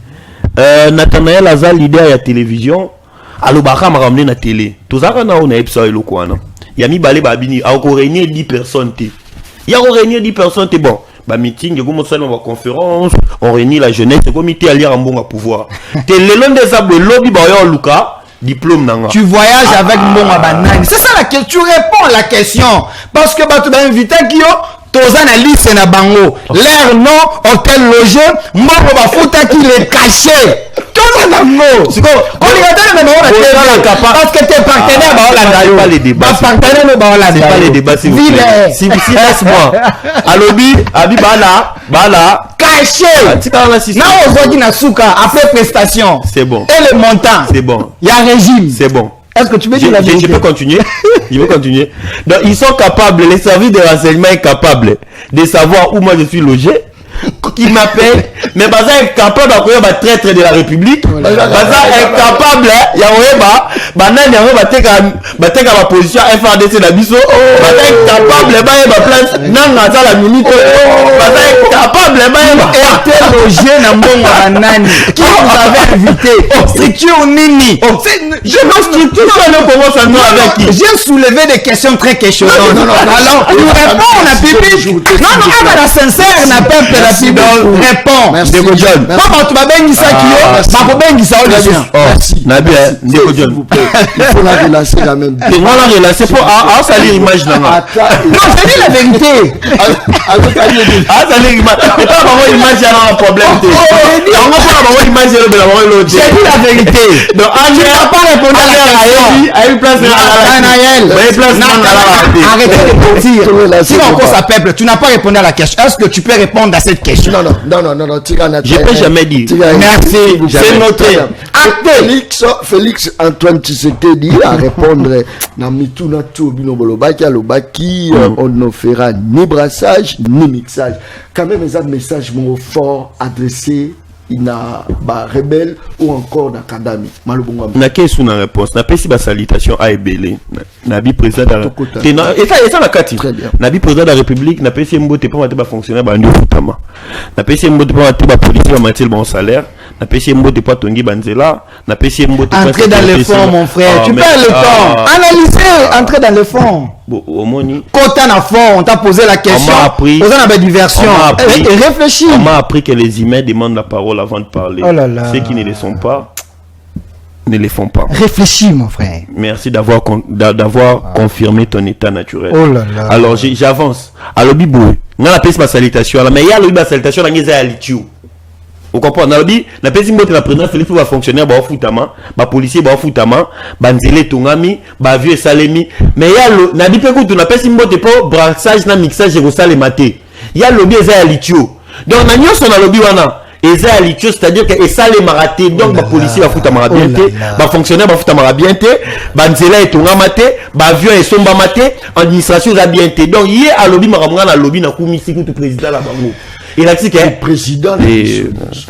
Nathanaël Azal, leader à la télévision. Alobaka m'a ramené à la télé. Tout ça, on a eu ça. Il y a mis Balé Babini. Il y a réuni 10 personnes. Il y a réuni 10 personnes. Bon. Meeting, il y a une conférence, on réunit la jeunesse, le comité à lire en bon à pouvoir. Le long des arbres, le lobby, Luka. diplôme nanga. Tu voyages avec Mbongo Banani. C'est ça la question. Tu réponds à la question. Parce que tu as invité qui Toza na liste na bango. L'air non, hôtel logé, Mbongo Bafuta qui les cachait. Toza na ngo. C'est quoi? Parce que tes partenaires c'est pas les débats. C'est pas les débats, s'il vous plaît. Si laisse-moi. Alobi, Abi Bala. Caché. Non, aujourd'hui na souka après prestation. C'est bon. Et le montant. C'est bon. Il y a régime. C'est bon. Est-ce que tu veux dire la vérité? Je peux continuer. Je vais continuer. Donc, ils sont capables, les services de renseignement est capable de savoir où moi je suis logé. Qui m'appelle, mais Baza est capable d'accueillir ma traître de la République. Baza est capable, il y a banane, il ma position FRDC d'Abisso. Baza est capable, ma place, Nanga la minute. Baza est capable, était logé dans Mbongo Banani. Qui vous avait invité? Structure Nini. Je me structure comment ça nous avec qui? J'ai soulevé des questions très questionnantes. Alors, nous répondons, on a pipi. Non, la sincère n'a pas fait la pipi. Réponds. Merci. Papa, tu vas bien dire ça qui est. Papa, bien dire ça. Merci. Nabi, s'il vous plaît. Il faut la relancer quand même. On la relancer pour salir l'image là. Non, je dis la vérité. Salir l'image. Et pas avoir image, il y a un problème. On va pas avoir image, il y a l'autre. J'ai dit la vérité. Donc, tu n'as pas répondu à la question. À une place de arrêtez de mentir. Si encore ça peuple, tu n'as pas répondu à la question. Est-ce que tu peux répondre à cette question? Non. Je peux jamais dire. Merci. C'est noté. Félix Antoine Tshisekedi a répondre na mituna to bino bolobaki alobaki on ne fera ni brassage ni mixage. Quand même un message fort adressé ina ba rebelle ou encore na Kadami malobongo na kesu na réponse na pesi ba salutation a ebele na bi président et ça na kati na bi président de la République na pesi mbote pour ba fonctionnaire ba ndio futama na pesi mbote pour ba policier ba matil bon salaire na pesi mbote pour tongi banzela na pesi mbote entrer dans le fond mon frère tu perds le temps analyser entrer dans le fond au moni quand on a fond on t'a posé la question on a une diversion et réfléchis on m'a appris que les humains demandent la parole avant de parler. Oh là là. Ceux qui ne les sont pas ne les font pas. Réfléchis mon frère. Merci d'avoir confirmé ton état naturel. Oh là là. Alors j'avance. Alors bibou, on a appelé ma salutation. Mais il y a le salutation dans les alitu. Vous comprenez? La petite mot de la présidente Félix va fonctionner ba futama, ba policier ba futama, ba nzele tongami, ba vieux salemi. Mais il y a le na bipe ko tu na petite mot de pour brassage na mixage et ça les maté. Il y a le lobby za alitu. Donc na nyo son lobby wana. Eza alitu c'est-à-dire que ça les maraté donc ba policier ba futama bien té, ba fonctionnaire ba futama bien té, ba nzela et tongama té, ba vieux et somba maté, administration za bien té. Donc il y a lobby maramanga na lobby na komisi ko président la bango. Il a dit que le président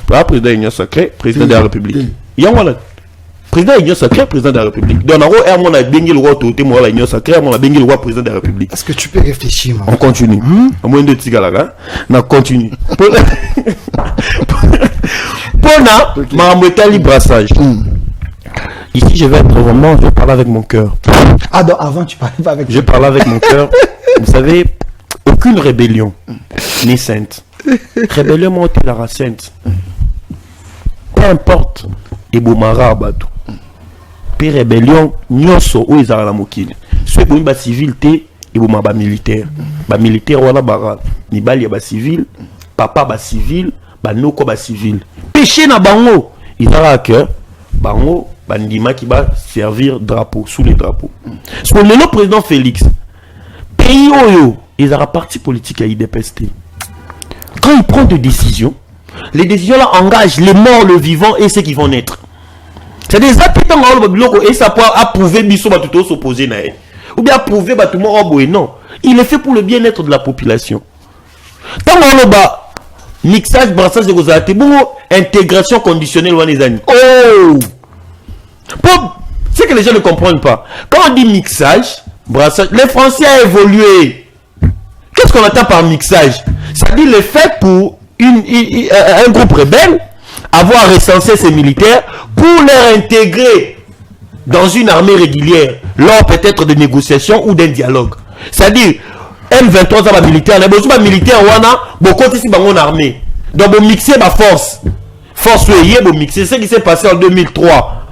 pas président Union Sacrée, président de la République. Il y a voilà président Union Sacrée, président de la République. Donc on a mon a bengi le roi toté moi la Union Sacrée, on a bengi le roi président de la République. Est-ce que tu peux réfléchir moi? On continue. Au moins de tigalaga, on continue. Pona maramotali brassage. Ici je vais être vraiment, je parle avec mon cœur. Ah donc avant tu parlais pas avec. Je parle avec mon cœur. Vous savez, aucune rébellion n'est sainte. Rébellion monte la sainte. Peu importe et boumara bateau. Peu rébellion nyoso ou ils la mokili. Ceux qui ont civil té et boumaba militaire. Ba militaire wala bara ni bali ba civil, papa ba civil, ba noko ba civil. Péché na bango, ils ont que bango bandima qui va servir drapeau sous les drapeaux. Sur le président Félix, pays oyo, ils ont parti politique à IDPST. Quand il prend des décisions, les décisions là engagent les morts, le vivant et ceux qui vont naître. C'est des actes et ça peut approuver Bissot tout s'opposer na elle. Ou bien approuver tout le monde. Non, il est fait pour le bien-être de la population. Tant qu'on a mixage, brassage de vos actes, bon, intégration conditionnelle ou les années. Oh, c'est que les gens ne comprennent pas. Quand on dit mixage, brassage, les Français ont évolué. Qu'est-ce qu'on attend par mixage? C'est-à-dire le fait pour un groupe rebelle avoir recensé ses militaires pour les intégrer dans une armée régulière lors peut-être de négociations ou d'un dialogue. C'est-à-dire M23 a militaire, les besoins militaires wana beaucoup ici dans armée. Donc vous mixez ma force. Force vous mixer ce qui s'est passé en 2003.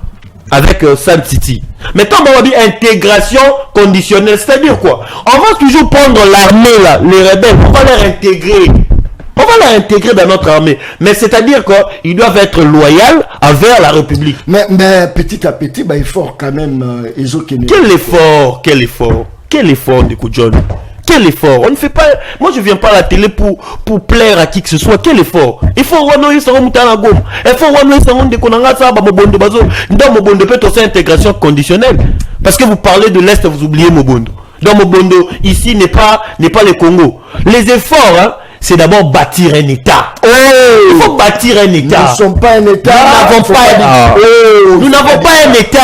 avec Sun City. Maintenant, on va dire intégration conditionnelle, c'est-à-dire quoi? On va toujours prendre l'armée là, les rebelles, on va les intégrer. On va les intégrer dans notre armée. Mais c'est-à-dire qu'ils doivent être loyaux envers la République. Mais petit à petit, il faut quand même... Quel effort de John? Quel effort? On ne fait pas... Moi, je ne viens pas à la télé pour plaire à qui que ce soit. Quel effort? Il faut renoyer ça comme Tanagom. Il faut renoyer ça comme des Konangasa, Mobondo Bazo. Dans Mobondo, peut-être aussi intégration conditionnelle. Parce que vous parlez de l'Est, vous oubliez Mobondo. Dans Mobondo, ici n'est pas le Congo. Les efforts, hein, c'est d'abord bâtir un État. Il faut bâtir un État. Nous ne sommes pas un État. Nous n'avons pas un État.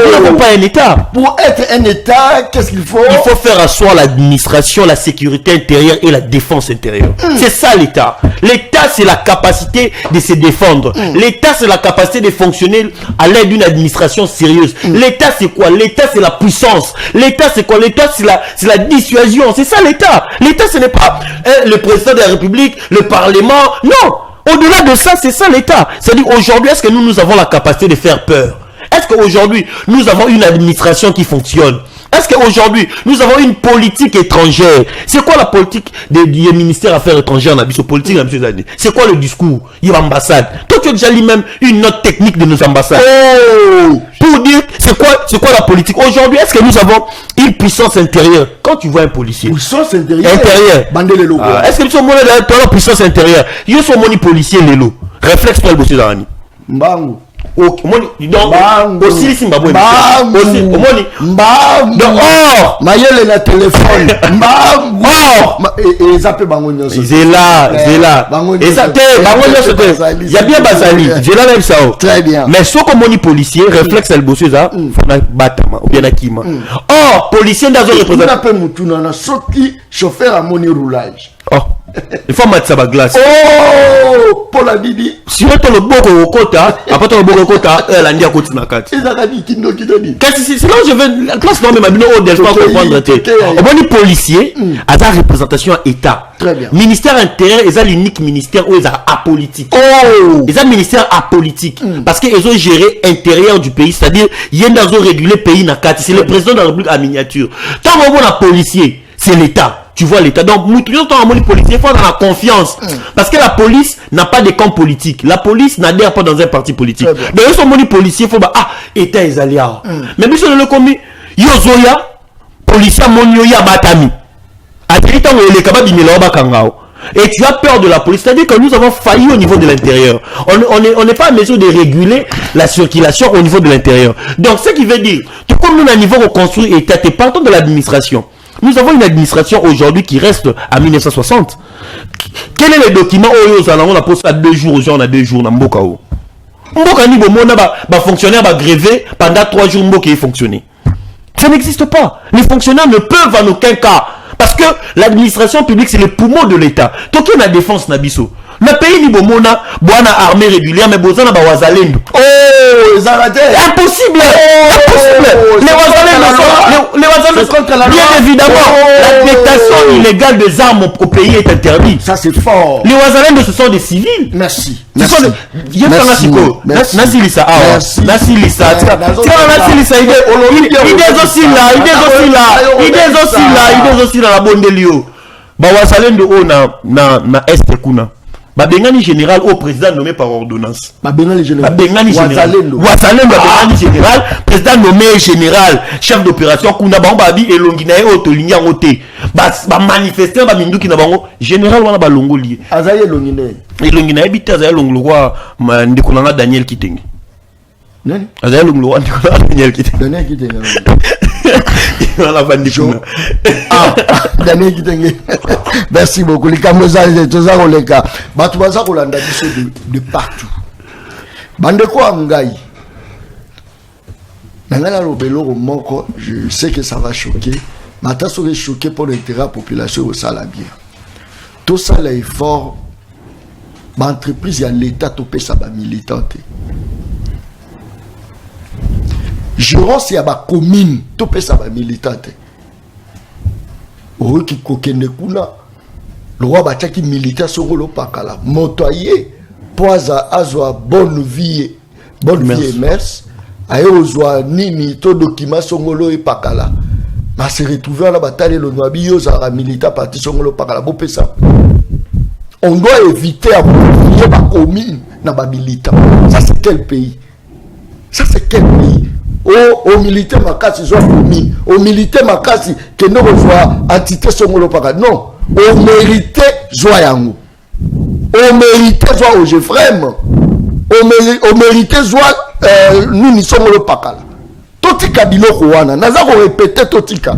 Nous n'avons pas un État. Pour être un État, qu'est-ce qu'il faut? Il faut faire asseoir l'administration, la sécurité intérieure et la défense intérieure. C'est ça l'État. L'État, c'est la capacité de se défendre. L'État, c'est la capacité de fonctionner à l'aide d'une administration sérieuse. L'État, c'est quoi? L'État, c'est la puissance. L'État, c'est quoi? L'État, c'est la dissuasion. C'est ça l'État. L'État, ce n'est pas le président de la République, le Parlement. Non. Au-delà de ça, c'est ça l'État. C'est-à-dire, aujourd'hui, est-ce que nous avons la capacité de faire peur? Est-ce qu'aujourd'hui, nous avons une administration qui fonctionne? Est-ce qu'aujourd'hui, nous avons une politique étrangère? C'est quoi la politique du ministère des Affaires étrangères en Abysso politique? C'est quoi le discours? Il y a l'ambassade. Toi, tu as déjà lu même une note technique de nos ambassades. Pour dire, c'est quoi la politique? Aujourd'hui, est-ce que nous avons une puissance intérieure? Quand tu vois un policier. Puissance intérieure. Est-ce que nous sommes dans la puissance intérieure? Il y a son policier, Lélo. Réflexe pour le bosser dans l'année. Mbangu. Aussi Zimbabwe. Mayele na téléphone. Et zappe bango nyoso. Zela. Et ça bango nyoso. Il y a bien Bazali. Zela même ça. Très bien. Mais ce comme on policier, réflexe elle bosser ça, faut na batama ou bien na kima. Or, policier dans un représentant. On appelle mutuna na soki chauffeur à moni roulage. Il faut mettre ça à glace. Pour la bibi. Si on te le boko au kota, après ton boko au kota, elle a dit à côté de ma carte. C'est là je veux la classe non mais ma bino del pas comprendre té. Au bon policier, à sa représentation à état. Très bien. Ministère intérieur, est l'unique ministère où ils sont apolitique. Ils ont ministère apolitique parce que ils ont géré intérieur du pays, c'est-à-dire il y a dans réguler pays na carte, c'est le président de la République à miniature. Tant que on policier, c'est l'état. Tu vois l'État. Donc, nous, toujours dans le policier, il faut avoir la confiance. Parce que la police n'a pas de camp politique. La police n'adhère pas dans un parti politique. Donc, ils sont policiers, il faut État est allé. Mais bien sûr, le commis, Yozoya, policier, Monyoya, Batami. Et tu as peur de la police. C'est-à-dire que nous avons failli au niveau de l'intérieur. On n'est pas en mesure de réguler la circulation au niveau de l'intérieur. Donc, ce qui veut dire, tout comme nous, à niveau reconstruit État, et partons de l'administration. Nous avons une administration aujourd'hui qui reste à 1960. Quel est le document où on a posé à 2 jours, aux gens on a 2 jours dans Mboka? Mboka ni bon, on a fonctionnaire va gréver pendant 3 jours Mboka est fonctionné. Ça n'existe pas. Les fonctionnaires ne peuvent en aucun cas. Parce que l'administration publique c'est le poumon de l'État. Tant qu'il y a la défense Nabiso. Le pays ni bomona, boana armée régulière, mais bozana ba wazalendo. Impossible! Les wazalendo, bien évidemment, la détention illégale des armes au pays est interdite. Ça c'est fort. Les wazalendo ce sont des civils. Merci. Babengani général au président nommé par ordonnance. Babengani général. Wazalendo Babengani général, président nommé général, chef d'opération kuna bango babi elonginae otolinga ngote. Ba manifester ba minduki na bango général wana ba longoli. Azaye elonginae. Elonginae bita azaye longolwa ndikolanga Daniel Kitenge. Nani? Azaye longolwa ndikolanga Daniel Kitenge. Daniel Kitenge. Daniel Kitenge. Merci beaucoup. Les camouflages, tout ça, on les cas. Batouaza, on l'a de partout. Bandeko Angaï. Nangana Lobelo, Moko, je sais que ça va choquer. Mais attends, ça va choquer pour l'intérêt de la population au Salabia. Tout ça, l'effort, l'entreprise, il y a l'État, tout ça, va militante. Jurons, il y a la commune, tout ça, va militante. Au qui kokende kuna le roi bataki militaire sur le pakala motoyer poisa azwa bonne vie et mers aye ozwa nini to document songolo et pakala ma se retrouver na bataille le noabi yo za militaire parti songolo pakala bo pesa. On doit éviter à confier ma commune na ba militaire. Ça c'est quel pays? Ça c'est quel pays? Au militaire makasi zo commune, au militaire makasi que nous reçoit entité songolo pakala. Non, au mérité joie yango. Au mérité joie au Jefrem. Au mérité joie nous n'y sommes le pakala. Totika biloko wana naza ko répéter totika.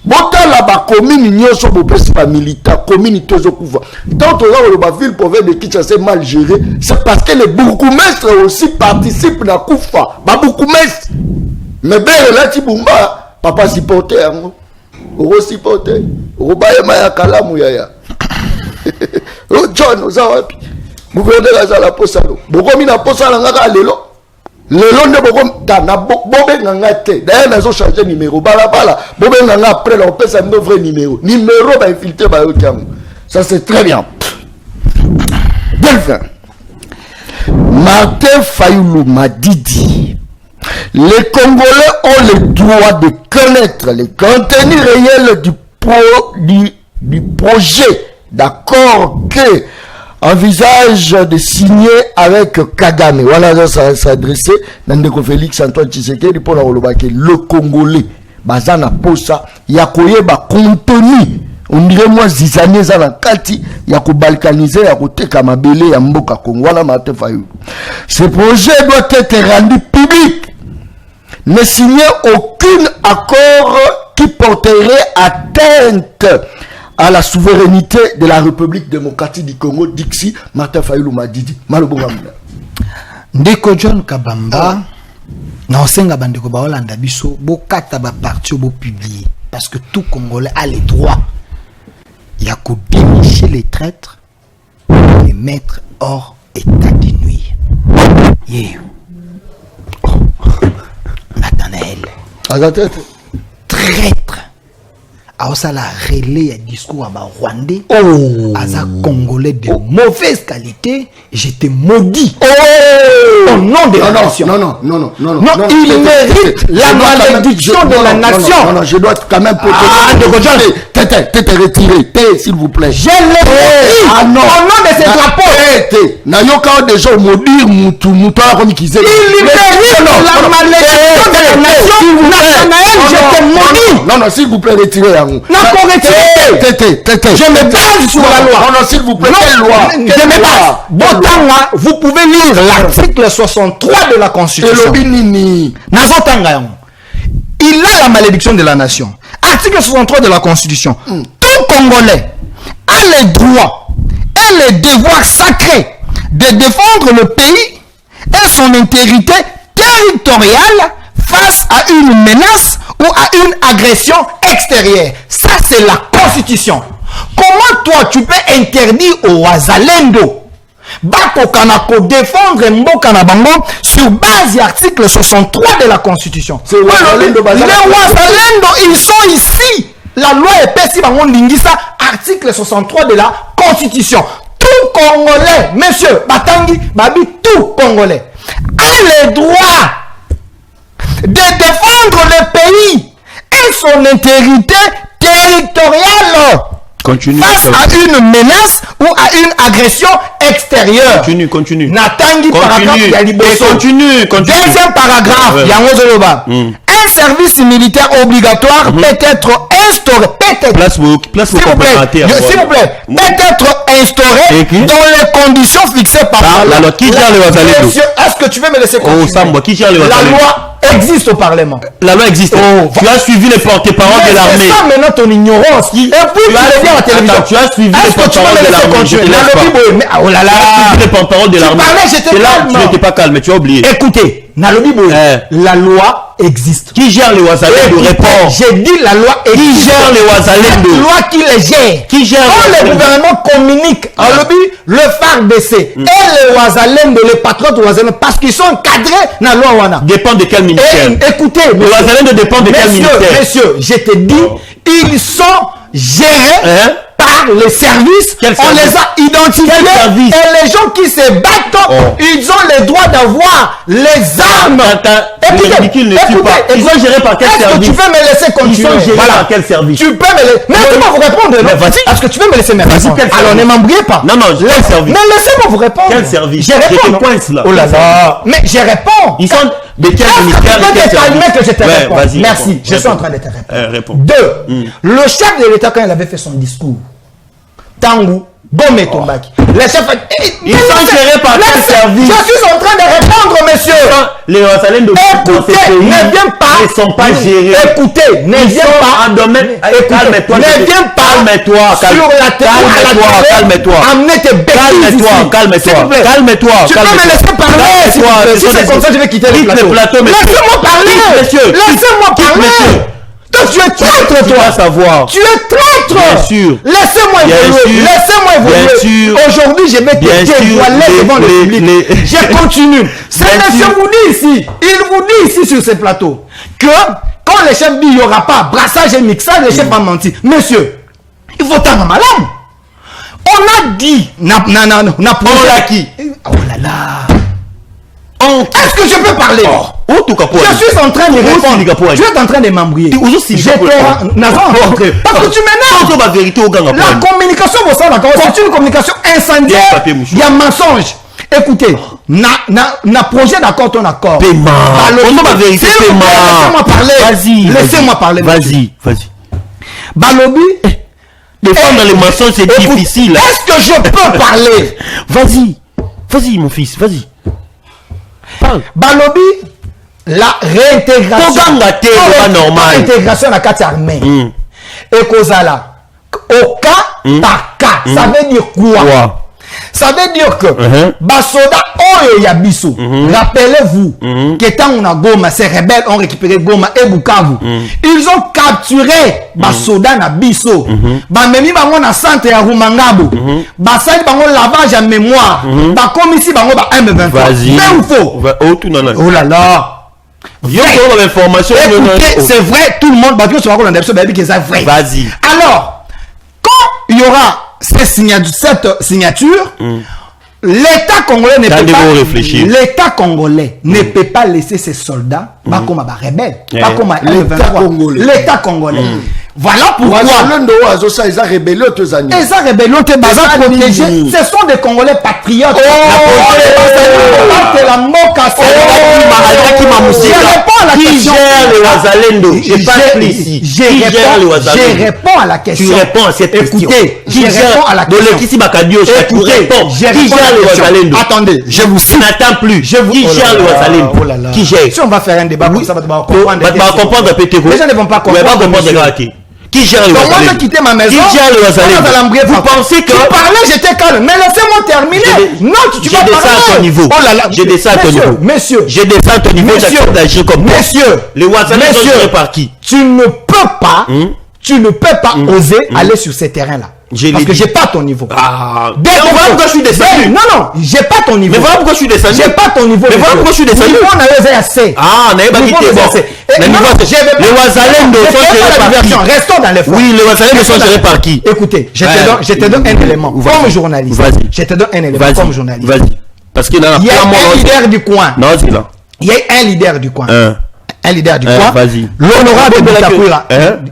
Bota la ba commune nyonso bo pesi ba militaire commune tozo kuva. Tant on va ville province de Kinshasa mal géré, c'est parce que les bourgmestres aussi participent na kufa. Ba bourgmestre. Mais ben là ti bumba papa supporter yango. Oro supporter. Oro ba ya kalamu ya. O John ozawapi. Gouverneur azala posalo. Boko mina posala ngaka lelo. Lelo nde boko na bobe nganga te. D'ailleurs nazo changer numéro bala bobe nganga après on peut ça un vrai numéro. Numéro ba infiltrer ba yokango. Ça c'est très bien. Delphin. Martin Fayulu Madidi. Les Congolais ont le droit de connaître les contenus réels du projet d'accord que envisage de signer avec Kagame. Voilà, ça s'adressait Nandeko Félix Antoine Tshisekedi pour le Congolais. Bazana posa yakoye ba contenu. On dirait moi zizanie za na kati ya ko balkaniser ya ko teka mabele ya mboka Congo. Voilà Martin Fayulu. Ce projet doit être rendu public. Ne signer aucun accord qui porterait atteinte à la souveraineté de la République démocratique du Congo, Dixi, Martin Fayulu Madidi. Malobongamna. Ndeko John Kabamba, na osenga bandeko ba Holanda biso, bo kata ba parti bo publier. Parce que tout Congolais a les droits. Il y a qu'à dénicher les traîtres, les mettre hors état de nuire. Yeah. Oh. Nathanaël. Traître. Alors ça la relais à discours à Rwandais. Oh, Aza Congolais de mauvaise qualité, j'étais maudit. Oh, au nom de la nation. Non, il mérite la malédiction de la nation. Non, je dois quand même t'es retiré, s'il vous plaît. Je l'ai maudit. Au nom de ces drapeaux. Nayoka déjà maudire Moutou comme qui disait. Il mérite la malédiction de la nation. Nathanaël, j'étais maudit. Non, s'il vous plaît, retirez. Je me base sur la loi. Non, s'il vous plaît, quelle loi? Je me base. Vous pouvez lire l'article 63 de la Constitution. Il a la malédiction de la nation. Article 63 de la Constitution. Tout Congolais a le droit et le devoir sacré de défendre le pays et son intégrité territoriale face à une menace ou à une agression extérieure. Ça, c'est la Constitution. Comment toi, tu peux interdire au Wazalendo Bako Kanako défendre Mboka Nabango sur base de l'article 63 de la Constitution? Les Wazalendo, ils sont ici. La loi est pécie Bango Lingisa, article 63 de la Constitution. Tout Congolais, monsieur Batangi, Babi, tout Congolais a le droit de défendre le pays et son intégrité territoriale face à une menace ou à une agression extérieure. Continue. Natangi paragraphe Yaliboso. Continue. Deuxième paragraphe, Yangozoloba. Un service militaire obligatoire peut être instauré. S'il vous plaît, peut être instauré dans les conditions fixées par la loi. Qui gère les Wazalendo? Est-ce que tu veux me laisser continuer? Qui gère les Wazalendo? La loi existe au Parlement. La loi existe. Tu as suivi les porte-parole de l'armée. C'est ça maintenant ton ignorance. Et puis tu vas dire à la télévision. Tu as suivi les porte-parole de l'armée. Oh là là. Tu as suivi les porte-parole de l'armée. Tu n'étais pas calme, tu as oublié. Écoutez, Nalobi Boy, la loi existe. Qui gère les Wazalendo? Réponds. J'ai dit la loi existe. Qui gère les Wazalendo? La loi qui les gère. Qui gère quand le gouvernement communique en lobby, le FARDC et les Wazalendo, les patriotes Wazalendo, parce qu'ils sont encadrés dans la loi Wana. Dépend de quel ministère? Écoutez, les Wazalendo dépendent de quel ministère? Messieurs, je te dis, ils sont gérés par les services, on les a identifiés et les gens qui se battent, ils ont le droit d'avoir les armes. Les ridicules ne tuent pas. Ils sont gérés par quel service? Tu peux me laisser continuer? Ils sont gérés par quel service? Tu peux me laisser. Mais laissez-moi vous répondre. Est-ce que tu veux me laisser me répondre? Alors ne m'embrouillez pas. Non, quel service? Mais laissez-moi vous répondre. Quel service? Je réponds. Là. Oh là là. Mais je réponds. Ils sont de quel ministère? Que je te réponds. Merci. Je suis en train de te répondre. 2. Le chef de l'État, quand il avait fait son discours, Tangu Gome Tombaki, les chefs. Ils sont gérés par quel service? Je suis en train de répondre, monsieur. Les Wassalènes de écoutez, ne viens pas. Ils ne sont pas gérés. Écoutez, ne viens pas. Calme-toi. Ne viens pas. Calme-toi. Sur la télé. Calme-toi. Amenez tes bêtises. Calme-toi. Tu peux me laisser parler. Si c'est comme ça, je vais quitter le plateau. Laissez-moi parler. Laissez-moi parler. Donc tu es traître, toi. Savoir. Tu es traître. Bien sûr. Laissez-moi évoluer. Laissez-moi évoluer. Aujourd'hui, je vais te dévoiler devant le public. Je continue. Ce monsieur vous dit ici, il vous dit ici sur ce plateau, que quand les chefs disent qu'il n'y aura pas brassage et mixage, les chefs vont mentir. Monsieur, il faut t'en malade. On a dit, on l'a qui? Oh là là. Est-ce que je peux parler? Je suis en train de répondre. Tu es en train de m'embrouiller. Parce que tu m'énerves. La communication, c'est une communication incendiaire. Il y a mensonge. Écoutez, na projet d'accord ton accord. Laissez-moi parler. Laissez-moi parler. Vas-y. Balobi. Défendre les mensonges, c'est difficile. Est-ce que je peux parler? Vas-y, mon fils, vas-y. Parle. Balobi, la réintégration. L'intégration à la carte armée. Et Kozala. Au cas par cas. Ça veut dire quoi? Ça veut dire que Basoda Oyo Yabiso, rappelez-vous que quand on a Goma, ces rebelles ont récupéré Goma et Bukavu. Ils ont capturé Basoda Nabiso. Bamemi bango na centre ya Rumangabo. Basali bango lavage à mémoire. Bakomi ici bango ba M23. Vrai ou faux? Oh là là. C'est vrai, tout le monde va dire sur la vrai. Vas-y. Alors, quand il y aura cette signature, l'État congolais ne peut pas. L'État congolais ne peut pas laisser ses soldats pas comme des rebelles, pas comme l'État congolais. Voilà pourquoi. Les rébellions, ce sont des Congolais patriotes. Je réponds à la question. Tu réponds à cette question. Écoutez, je réponds à la question. Attendez, je vous cite. N'attends plus. Qui gère le Wazalendo? Qui gère? Si on va faire un débat comme ça, on va comprendre. Les gens ne vont pas comprendre. Qui gère le Wazalendo? Comment j'ai quitté ma maison? Qui gère le Wazalendo? Vous pensez que... Tu parlais, j'étais calme. Mais laissez-moi terminer. Non, tu vas parler. Je descends à ton niveau. Oh là là. Je descends à ton niveau. Monsieur. Je descends à ton niveau. J'accepte d'agir comme toi. Monsieur. Les Wazalendo sont gérés par qui? Tu ne peux pas oser aller sur ces terrains-là. Parce que j'ai pas ton niveau. Voilà pourquoi je suis descendu. Non, j'ai pas ton niveau. Mais voilà pourquoi je suis descendu. J'ai pas ton niveau. Mais voilà pourquoi je suis descendu. On a assez. n'est pas quitté. Les Wazalendo sont gérés par qui? Restons dans les faits. Oui, les Wazalendo sont gérés par qui? Écoutez, je te donne un élément comme journaliste. Je te donne un élément comme journaliste. Vas-y. Parce qu'il y a un leader du coin. Non, c'est là. Il y a un leader du coin. Un leader du coin. Vas-y. L'honorable Bitakwira.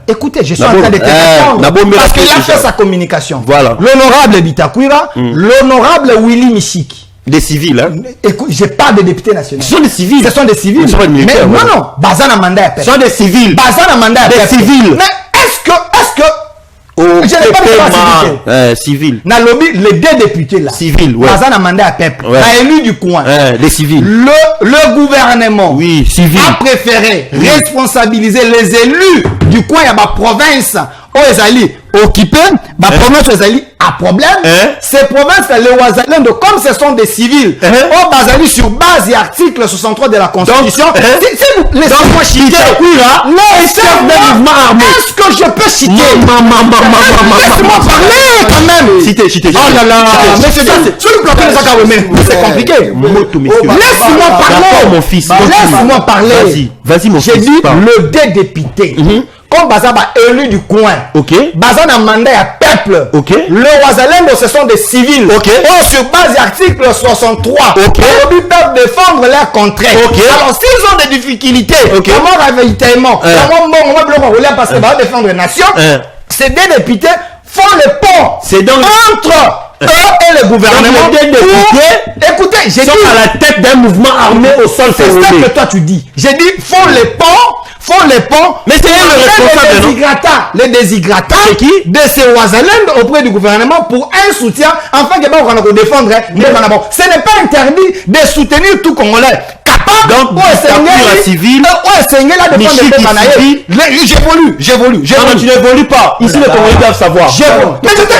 Écoutez, je suis en train de te répondre. Parce qu'il a fait sa communication. Voilà. L'honorable Bitakwira, l'honorable Willy Michiki. Des civils, hein? Écoute, j'ai pas de députés nationaux. Ce sont des civils. Ce sont des civils. Ce sont des militaires. Mais non, Bazana mandat à Ce sont des civils. Bazana mandat à des civils. Mais est-ce que je n'ai pas de civil. Nalobi, les deux députés là. Civil, ouais. Bazana mandat à peuple. A élu du coin. Les civils. Le gouvernement. Oui, civil. A préféré responsabiliser les élus du coin à ma province. Ezali occupé, ma province Ezali a problème. Ces provinces, les Wazalendo, comme ce sont des civils, au Bazali sur base de l'article 63 de la Constitution. Laissez-moi citer. Est-ce que je peux citer? Laisse-moi parler quand même. Citer. Oh là là. C'est compliqué. Laisse-moi parler. Mon fils. Laisse-moi parler. Vas-y, mon fils. J'ai dit le député. Comme Bazaba élu du coin. Ok. Bazana mandat à peuple. peuple. Ok. Le Wazalendo, ce sont des civils. Ok. Sur base de l'article 63. Ok. Ils peuvent défendre leur contraire. Ok. Alors, s'ils ont des difficultés, Ok. comment ravitaillement, comment parce que va défendre la nation, ces deux députés font le pont. C'est donc entre eux et le gouvernement. Donc, les deux députés écoutez, j'ai dit sont à la tête d'un mouvement armé au sol c'est ça congolais. que toi tu dis. J'ai dit font les ponts. Mais c'est eux le responsable, non? Les déshydratants C'est qui? de ces Wazalendo auprès du gouvernement pour un soutien afin que on va défendre. Ce n'est pas interdit de soutenir tout Congolais. Donc, la civile, j'évolue. Non, tu n'évolues pas. Ici, les Congolais doivent savoir. Mais je t'ai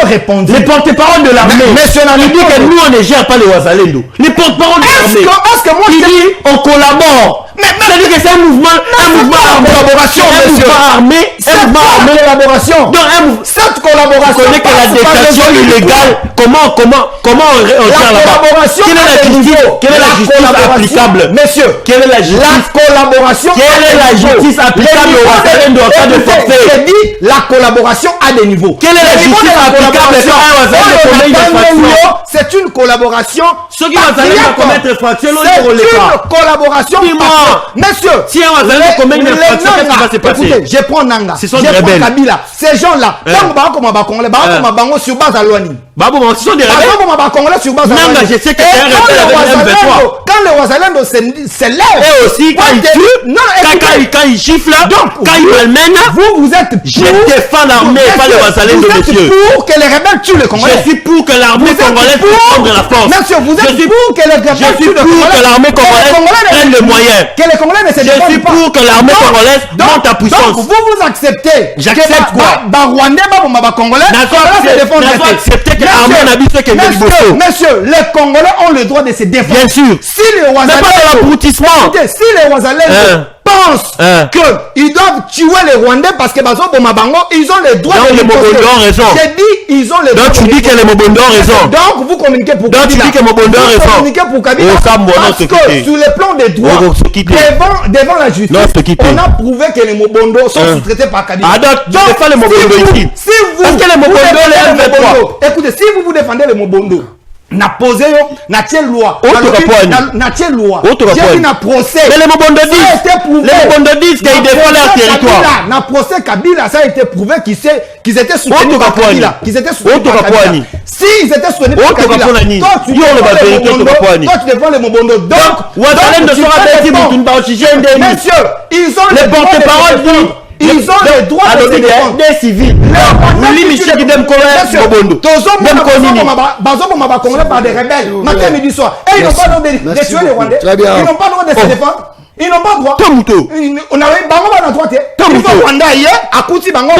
répondu. Les porte-parole de l'armée. Il dit que nous on ne gère pas les Wazalendo. Les porte-parole de l'armée. Est-ce que moi il dit on collabore. C'est-à-dire que c'est un mouvement armé. Collaboration, collaboration. Cette collaboration. On connaît que la détention illégale. Comment on gère là-bas? Quelle est la justice applicable? Messieurs, quelle est la justice? La collaboration. Quelle est la justice applicable au Wazalendo en cas de forfait? J'ai dit la collaboration à des niveaux. Quelle est la justice applicable quand un Wazalendo commet une infraction? C'est une collaboration. Ceux qui vont commettre infraction, c'est une collaboration. Messieurs, si un Wazalendo commet une infraction, qu'est-ce qui va se passer? Écoutez, je prends Nanga, ce sont des rebelles. Kabila, ces gens-là, sur base à Luani. Ce sont des rebelles. Sur base à Nanga, je sais que c'est un rebelle avec M23. Quand le Wazalendo s'élève, et aussi quand il tue, quand il chiffle, quand il malmène, vous êtes pour. Je défends l'armée, pas le Wazalendo, monsieur. Vous êtes pour que les rebelles tuent le Congolais. Je suis pour que l'armée congolaise prenne la force. Monsieur, vous êtes pour que les rebelles tuent le Congolais. Je suis pour que l'armée congolaise prenne le moyen. Que les Congolais ne se défendent pas. Je suis pour que l'armée congolaise monte à puissance. Donc vous acceptez. J'accepte quoi? Rwandais, Congolais. Accepter que l'armée n'a vu ce que Monsieur, les Congolais ont le droit de se défendre. Bien sûr. Si les Wazalendo, mais pas de l'abrutissement. Si les Wazalendo pensent qu'ils doivent tuer les Rwandais parce que ils ont le droit de les Mobondo ont raison. J'ai dit ils ont le droit. Donc tu dis que les Mobondo ont raison. Donc vous communiquez pour Kabila. Donc tu dis que Mobondo ont raison. Vous communiquez pour Kabila. Parce que sur le plan des droits, devant la justice, on a prouvé que les Mobondo sont sous-traités par Kabila. Ah donc tu défends les Mobondo ici. Parce que les Mobondo les M23. Écoutez, si vous défendez les Mobondo, na posé yo na tiel loi na tiel loi j'ai na procès mais les Mobondo disent qu'ils défendent leur territoire na procès Kabila ça a été prouvé qu'ils étaient soutenus par Kabila s'ils étaient soutenus par Kabila toi tu défends les Mobondo donc Wazalendo sera dit messieurs ils ont les porte-parole dit ils ont le droit de se défendre des civils. Oui, Michel qui donne Mobondo. Par des rebelles. Matin, midi, soir. Et ils n'ont pas le droit de tuer les Rwandais. Ils n'ont pas le droit de se défendre. Ils n'ont pas le droit. On avait Bango dans la droite. Il faut Rwanda hier, à Kouti Bango.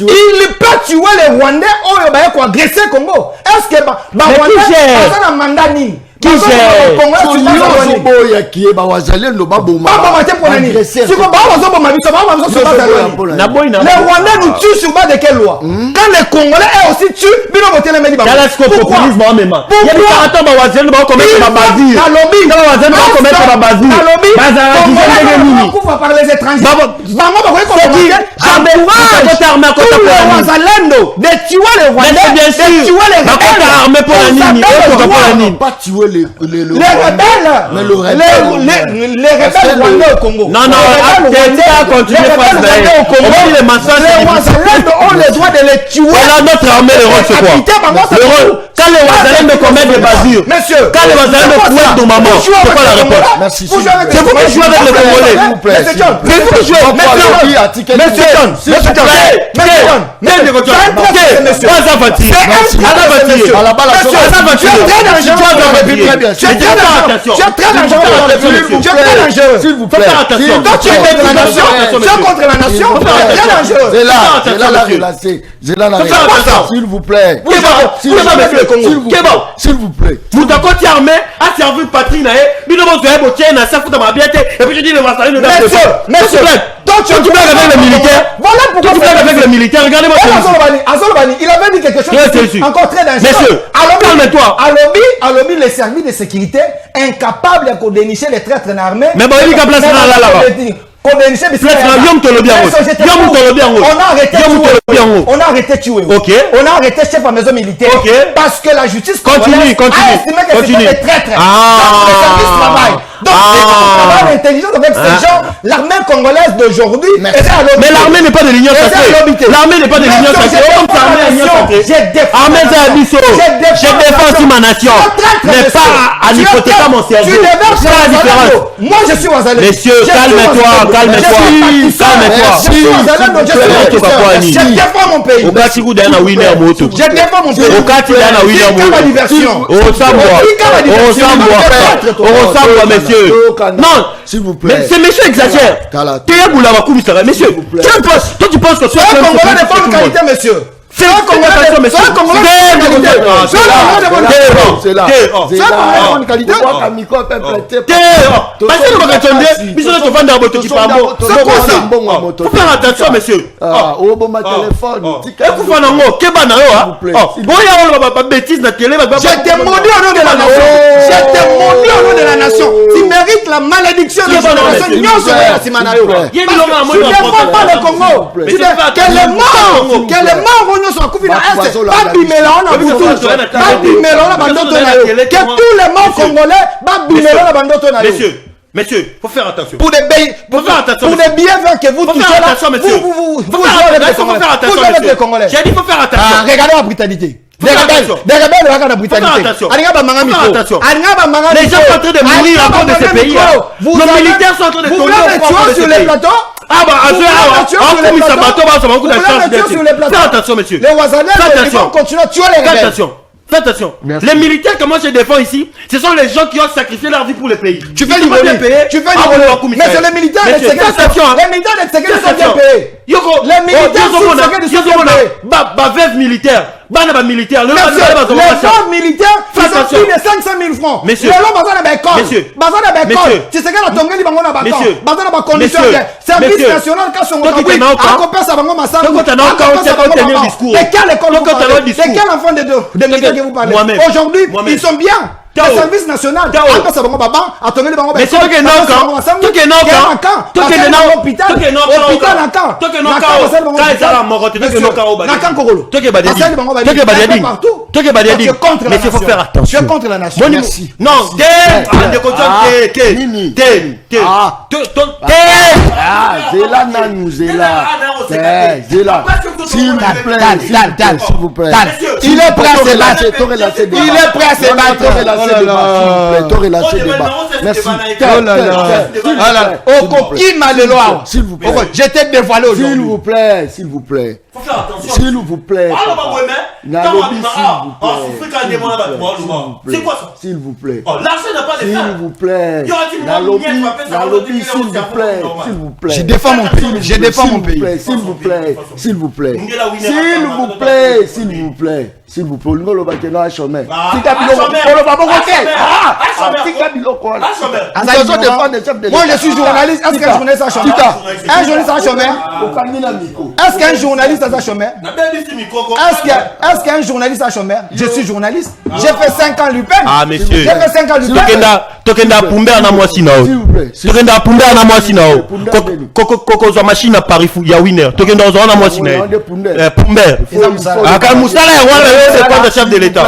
Il peut tuer les Rwandais ou agresser le Congo. Est-ce que Rwanda a un mandat ni? Les Rwandais nous tuent sur base de quelle loi? Quand les Congolais aussi tuent, pourquoi par les étrangers? de tuer les Rwandais, bien sûr. de tuer les rebelles. Les rebelles rwandais au Congo. Non, les Wazalendo ont le droit de les tuer. Alors notre armée, le rôle c'est quoi? Quand les Wazalendo commettent des basures, quand les Wazalendo fouettent nos mamans, c'est quoi la réponse? Merci. C'est vous qui jouez avec les Congolais. C'est vous qui jouez. S'il vous plaît. Tu es contre la nation. C'est là la relation. S'il vous plaît. S'il vous plaît. Vous t'accordez armée à servir patrie nae. Bino vous avez botié na ça fouta ma biate et puis je dis le Wazalendo. Messieurs, toi tu blagues avec les militaires. Voilà pourquoi tu blagues avec les militaires. Regardez-moi Azolobani, il avait dit quelque chose encore très dangereux. Messieurs, calme-toi. Alobi, les services de sécurité incapables de dénicher les traîtres armés. Mais bon, il y a place là-bas. On a arrêté tuer. On a arrêté chef de maison militaire. Parce que la justice continue. a estimé que c'était des traîtres. Donc le service travaille. Donc travail d'intelligence avec ces gens, l'armée congolaise d'aujourd'hui. Mais l'armée n'est pas de l'Union sacrée. L'armée n'est pas de l'Union sacrée. Je défends ma nation. Mais pas à l'hypothèque mon cerveau. Moi je suis Wazalé. Messieurs, calme-toi. Je défends mon pays. Je défends mon pays. Messieurs. Non, s'il vous plaît. Mais ces messieurs exagèrent. Messieurs, toi tu penses que c'est un Congolais de bonne qualité, monsieur. C'est un Congolais de bonne qualité. Faut faire attention, monsieur. J'ai été maudit au nom de la nation. Tu mérites la malédiction de la génération. Je ne défends pas le Congo. Que les morts sont coupés dans un. Pas bimela, on a boutou. Pas bimela, on a bandotonayo. Que tous les morts congolais, pas bimela, on a bandotonayo. Messieurs, faut faire attention. Pour des billets verts que vous touchez là, vous faire attention. J'ai dit faut faire attention. Regardez la brutalité. Des rebelles, regardez la brutalité. Les gens sont en train de mourir à cause de ces pays. Nos militaires sont en train de tomber sur les plateaux. Fais attention, monsieur. Les Wazalais, ils vont continuer à tuer les rebelles. Fais attention. Les militaires que moi je défends ici, ce sont les gens qui ont sacrifié leur vie pour le pays. Tu fais l'ironie. Mais c'est les militaires de sécurité. Les militaires de sécurité sont bien payés. Les militaires sont bien payés. Veuve militaire. Les femmes militaires, ils ont plus de 500 000 francs. Messieurs, tu sais que la tongue est dans la condition de service national quand son quel enfant de militaires que vous parlez? Aujourd'hui, ils sont bien. Le service national. Mais c'est que mais il faut faire attention. Je suis contre la nation. Non, s'il vous plaît. Il est prêt à se battre. Il est prêt à se battre. Merci. S'il vous plaît. Je t'ai dévoilé aujourd'hui. S'il vous plaît. S'il vous plaît. S'il vous plaît. C'est quoi ça? S'il vous plaît. L'argent n'a pas de S'il vous plaît. S'il vous plaît. Je défends mon pays. Je défends mon pays. S'il vous plaît. S'il vous plaît. S'il vous plaît, le bakeno a chômé. Moi je suis journaliste. Est-ce qu'un journaliste a chômé? Un journaliste a chômé? Est-ce qu'un journaliste a chômé? Est-ce qu'un journaliste a chômé? Je suis journaliste. J'ai fait 5 ans l'UPEN. Ah monsieur. J'ai fait 5 ans l'UPEN. Tokenda pumbe na mwasi nao. Tokenda pumbe na mwasi nao. Koko za machine à Paris ya winner. Tokenda za na mwasi nao. Pumbe. Aka musala ya wala c'est pas le chef de l'état.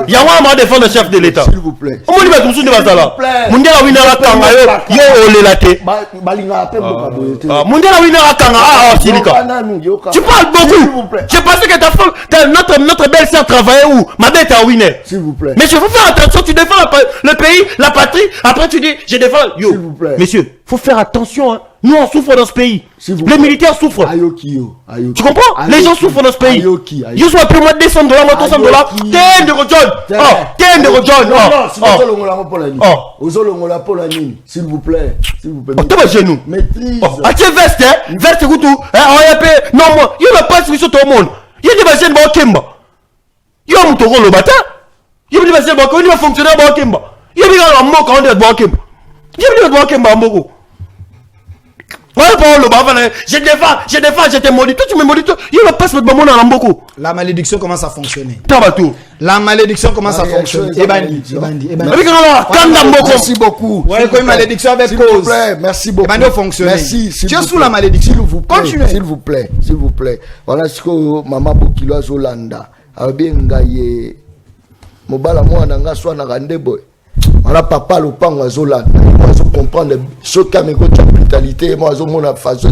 Ya wala défendre le chef de l'état. S'il vous plaît. Omo li ba tumsu de bazala. Mundela winner akanga yo olelate. Balinga pe boka boyote. Mundela winner akanga silika. Tu parles beaucoup. Je pensais que notre belle sœur travaillait où? Ma bête à winner. S'il vous plaît. Mais il faut faire attention, tu défends le pays, la patrie, après tu dis, je défends. Yo, s'il vous plaît. Messieurs, faut faire attention, hein. Nous on souffre dans ce pays. Les militaires souffrent. Tu comprends? Les gens souffrent dans ce pays. Yo soit plus moins de $200, $300. T'es de John. T'es de John. S'il vous plaît. S'il vous plaît. T'es chez nous. Maîtrise. Ah, tu es veste, hein? Veste, tout. Non, moi, il n'y a pas de tout le monde. Il y a des machines de Kemba. Il y a un mouton le matin. Il y a des machines de fonctionnaire de Kemba. Il y a des gens qui ont des Kemba. Il y a des gens qui ont des Kemba. Je défends, je te maudis. Toi, tu me maudis. Il va pas se mettre dans Mboko. La malédiction commence à fonctionner. Tabatou. La malédiction commence à fonctionner. Merci beaucoup. Ouais, comme une malédiction avec cause. S'il vous plaît, merci beaucoup. Merci. Tu es sous la malédiction. S'il vous plaît. Continuez. S'il vous plaît. S'il vous plaît. Voilà ce que Maman Bokilo Zolanda. Abengaye. Mobala mwana nga swa na randeboy. Voilà papa le pan Zolanda. Moi je comprends ce qu'a mes côtés brutalité. Moi je mon façon.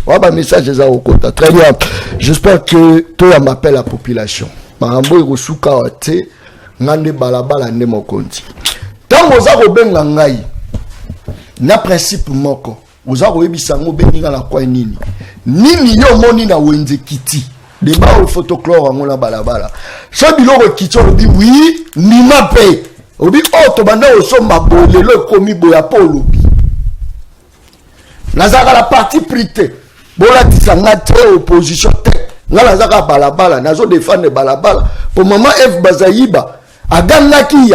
Voilà message des Aokota. Très bien. J'espère que toi m'appelle la population. Marambo Irosuka Wate. Ngande balabala ne mokonti. Tant oza kobenga ngai. Na principe moko. Oza koyebisa ngo benga na kwa nini. Nini yo moni na wenze kiti. Débat au photoclore en la balabala. Ça biloko kitso bi oui, ni ma paix. Obi auto banda au somba bolé le komi boya polo bi. Nazaka la partie prité. Bola tisanga te opposition te. Nga nazaka balabala, nazo défendre balabala. Pour maman F Bazayiba, agangaki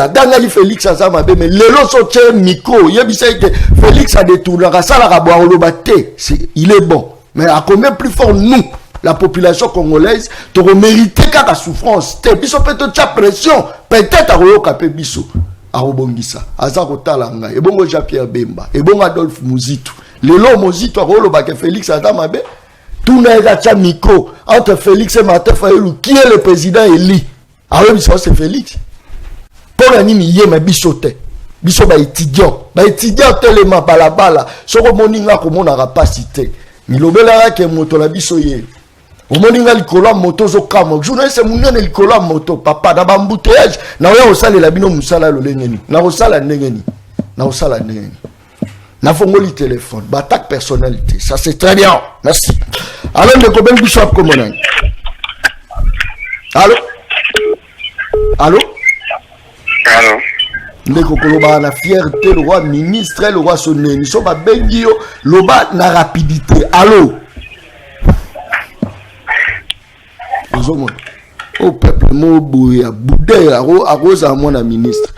Félix Azama be mais lelo soche micro, yebisa que Félix a détourné la sala ka boa oloba te. Il est bon. Mais à combien plus fort nous la population congolaise, tu mérité qu'à la souffrance. Tu as peut-être pression. Peut-être à Royo Kapé Bisso. À Robongisa. À Zarotalanga. Et bon, Jean-Pierre Bemba. Et bon, Adolphe Mouzito. Le long Mouzito, à Rolo Baké Félix Adamabe. Tout n'est pas micro. Entre Félix et Martin Fayolou. Qui est le président élu? Ah oui, c'est Félix. Pour l'anime, il y a un Bissote. Bisso ba étudiant. Ba étudiant tellement balabala. Soko moninga comme on a pas cité. Milobela ke moto la biso ye. Au moninga likolo moto zo kamo journaliste munene likolo moto papa na bambouteillage na oya osala la bino musala lolengeni na osala ndengeni na fongoli téléphone batak personnalité ça c'est très bien merci alors de koben bishop komonani allô ndeko koloba na fierté le roi ministre le roi sonné so ba bengio loba na rapidité allô au peuple mobouya boudé à cause à mon ministre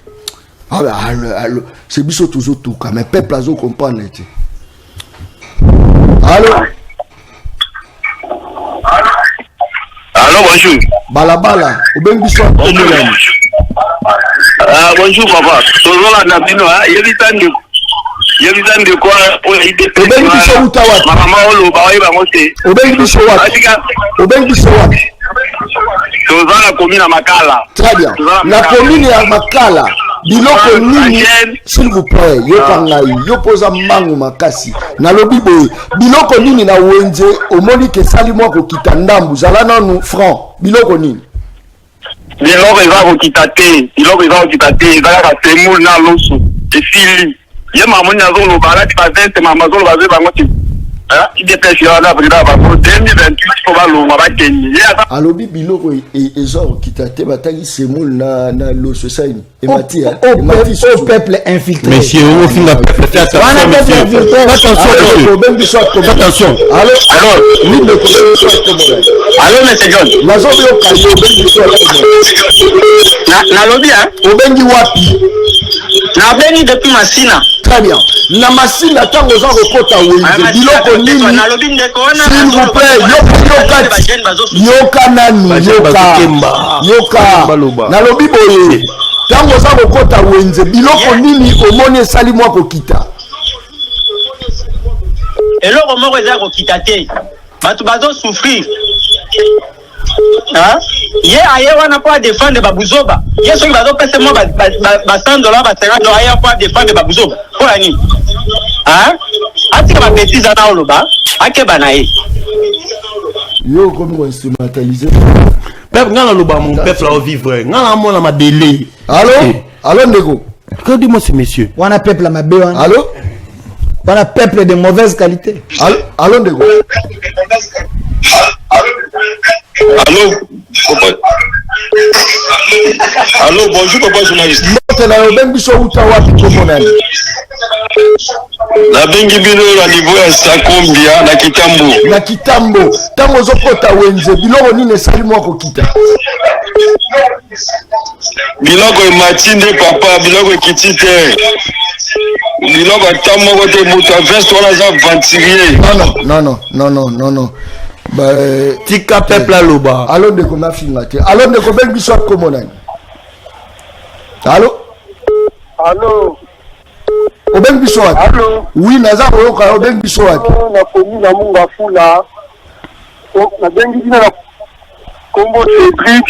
allô c'est biso toujours tout quand mais peuple azo comprendre allô bonjour balabala obengi biso omelani bonjour papa tozola na bino yebitande quoi pour IDP obengi biso utawa mama oloba oyeba ngote obengi biso wapi tozala commune à Makala. Très bien. La commune à Makala. Biloko nini s'il vous plaît yokangai yopoza mangu makasi na lobi boy biloko nini na wenze omoni ke sali mwa ko kitandambu zala nanu franc biloko nini biloko eza ko kitate eza ka temul na loso esili ye mamoni nazo lo balati ba 20 mama zo lo baze bango ti IDPS yana président ba 2028 ko ba lo ba kenyi alobi biloko ezo kitate batangi semul na loso saini emati au peuple infiltré. Monsieur, au fin de peuple, attention. Alors, oui, le allô, monsieur John. La zone au Kayo, na lobby, hein? Obengi wapi? Na beni depuis Masina. Très bien. Na Masina, tant aux gens rekota wenze. Biloko nini? S'il vous plaît, yoka nani? Yoka. Na lobby boye. Tango za kokota wenze biloko nini omoni esali mwa kokita eloko moko eza kokita te bato bazo souffrir ye aye wana po défendre babuzoba ye soki bazo pesa mo ba $100 ba $50 aye po défendre babuzoba po ani atika ba bêtise na oloba akeba na ye yo comme instrumentaliser peuple ngana loba mon peuple là vivre ngana mona ma délai allô ndeko que dis-moi ce monsieur wana peuple la mabe wana allô wana peuple de mauvaise qualité allô ndeko allô bonjour papa journaliste na obengi biso uta wapi komonani na bengi bino na niveau ya Sakombia na Kitambo tango zokota wenze biloko nini esali mwa kokita biloko emati nde papa biloko ekiti te biloko ata moko te moto aveste wana aza ventilier. Non. Tika peuple aloba. Allô ndeko nafinga te. Allô ndeko bengi biso akomo nani? Allô? Allô? Obengi biso wapi? Allô? Oui, naza koyoka obengi biso wapi? Na komi na munga fula. Na bengi bina na Kombo Cédric.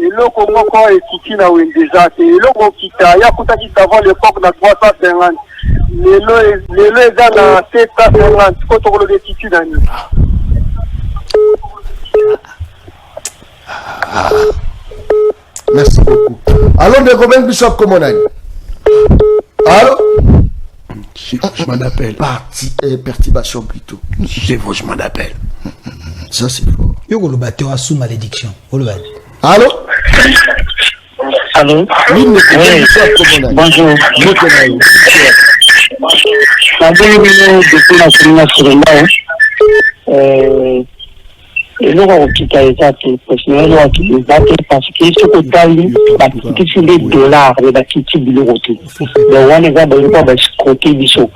Eloko moko ekiti na wendeza te. Eloko kita ya kutaki avant l'époque na 350. Lelo eza na 750. Ko tokolo de kiti nani? Merci beaucoup. Allô ndeko bengi biso akomo nani? Allô? Je m'en appelle. Perturbation plutôt. Je m'en appelle. Ça c'est fort. Yo le bateau a sous malédiction. Allô? Allô? Oui, bonjour. Eloko okita eza te personnel eza te parce que soki otali bakitisi nde dollar me bakiti biloko te donc wana eza bayoka baescroke biso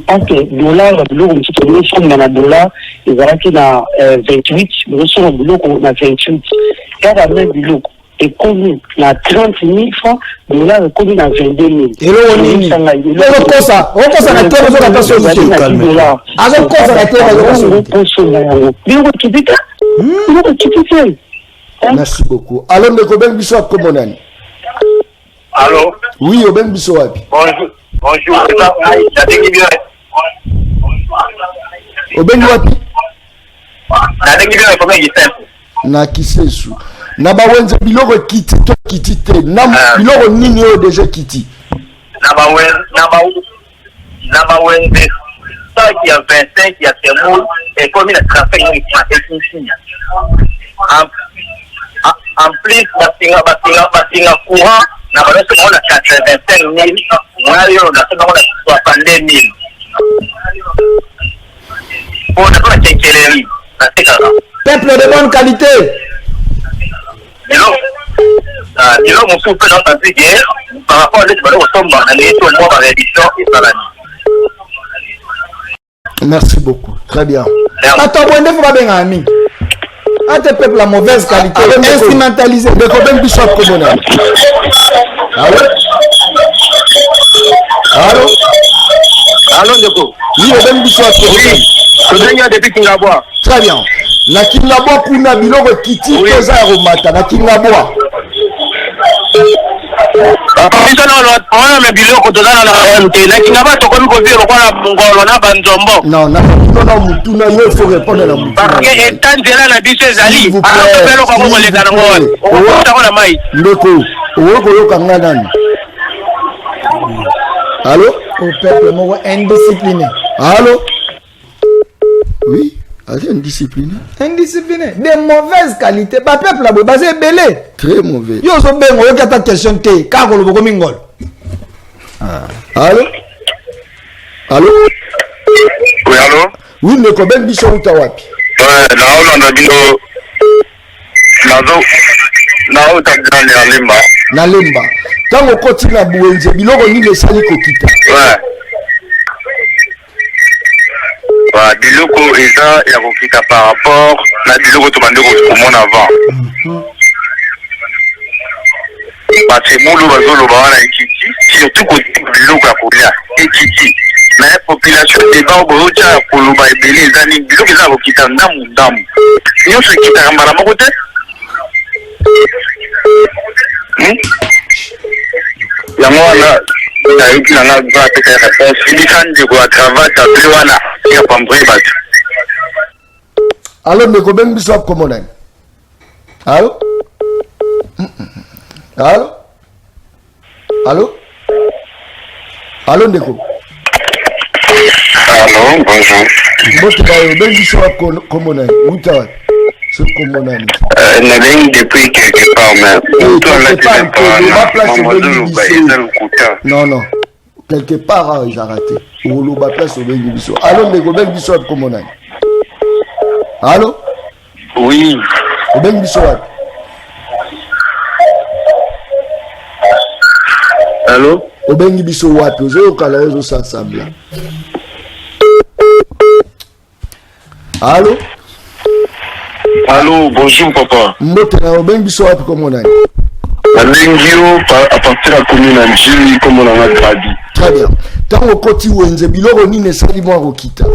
anke dollar biloko mosusu bozosomba na dollar ezalaki na 28 bozosomba biloko na 28 kaka me biloko ekomi na 30 000 francs dollar ekomi na 22 000 eloko nini okosa na te ozoka soki azokosa na te ozokosa yango biloko kibika. Merci beaucoup. Allô, ndeko bengi biso akomo nani? Allô? Oui, obengi biso wapi? Bonjour. Obengi wapi? Na Kisesu. Na bawenze biloko kiti to kiti te. Na biloko nini oyo deja kiti? Na bawenze qui a 25, qui a Semoul, et comme il a trafiqué ici. En plus, Batinga courant, on a 85 000, on a 62 000. On a pas de peuple de bonne qualité. Dis-le, mon souffle dans ta vie, par rapport à l'autre, on tombe dans les tours, on va réédition et ça la Merci beaucoup. Très bien. Attends, bon, il faut pas bien ami. Un tes peuples la mauvaise qualité, instrumentalisé. De combien de choses comme on a? Allô? Allô? Allô, Ndeko? Oui, on a besoin de Kuzenya depuis Kingabwa. Très bien. Na Kingabwa kuna biloko kiti pesa ya romata na Kingabwa. On a biloko tozana na MT. Na Kingabwa tokomi ko vivre kwa Mongolo na Banzombo. Non, na mutu na yo faut répondre na mutu. Parce que etant zela na biso ezali. Ah, pelo kwa ko leka na ngona. O ta kona mai. Ndeko, o ko yoka ngana nani? Allô? Au peuple moko indiscipliné. Allô? Oui, indiscipliné. Indiscipliné. De mauvaise qualité. Ba peuple la basé belé. Très mauvais. Yo so bengo yo kata question te. Ka ko loboko mingol. Allô? Allô? Oui, allô? Oui, ne ko ben biso uta wapi? Na Hollande bino. Na uta grande na Lemba. Na Lemba. Tango koti na buenze biloko nini esali kokita. Ouais. Wa biloko eza ya kokita par rapport na biloko to bande ko mona avant. Parce que mulu bazolo ba wana ekiti surtout ko biloko ya kolia ekiti. Mais population de ba obocha koloba ebele ezani biloko eza kokita ndamu ndamu. Nyonso ekita mbala moko te. Yango wana nayoki nanga ba peka ya réponse ilikande ko travail tableau wana ya pambre bato. Allô, ndeko ben biso komo nani? Allô? Allô? Allô? Allô, ndeko? Allô, bonjour. Bote bayo ben biso komo nani? Uta wapi? Ce komo nani? Na vengi depuis quelque part mais toi là tu pas non. Quelque part ils ont raté. Oloba place au bengi biso. Allô, ndeko ben biso komo nani? Allô? Oui. Au bengi biso wapi? Allô? Obengi biso wapi ozo kala ozo s'ensemble. Allô? Allô, bonjour papa. Mbote na obengi biso wapi comme nani? Alengio à partir de la commune Angeli comme on a gradi. Très bien. Tango koti wenze biloko nini sali mwa kokita.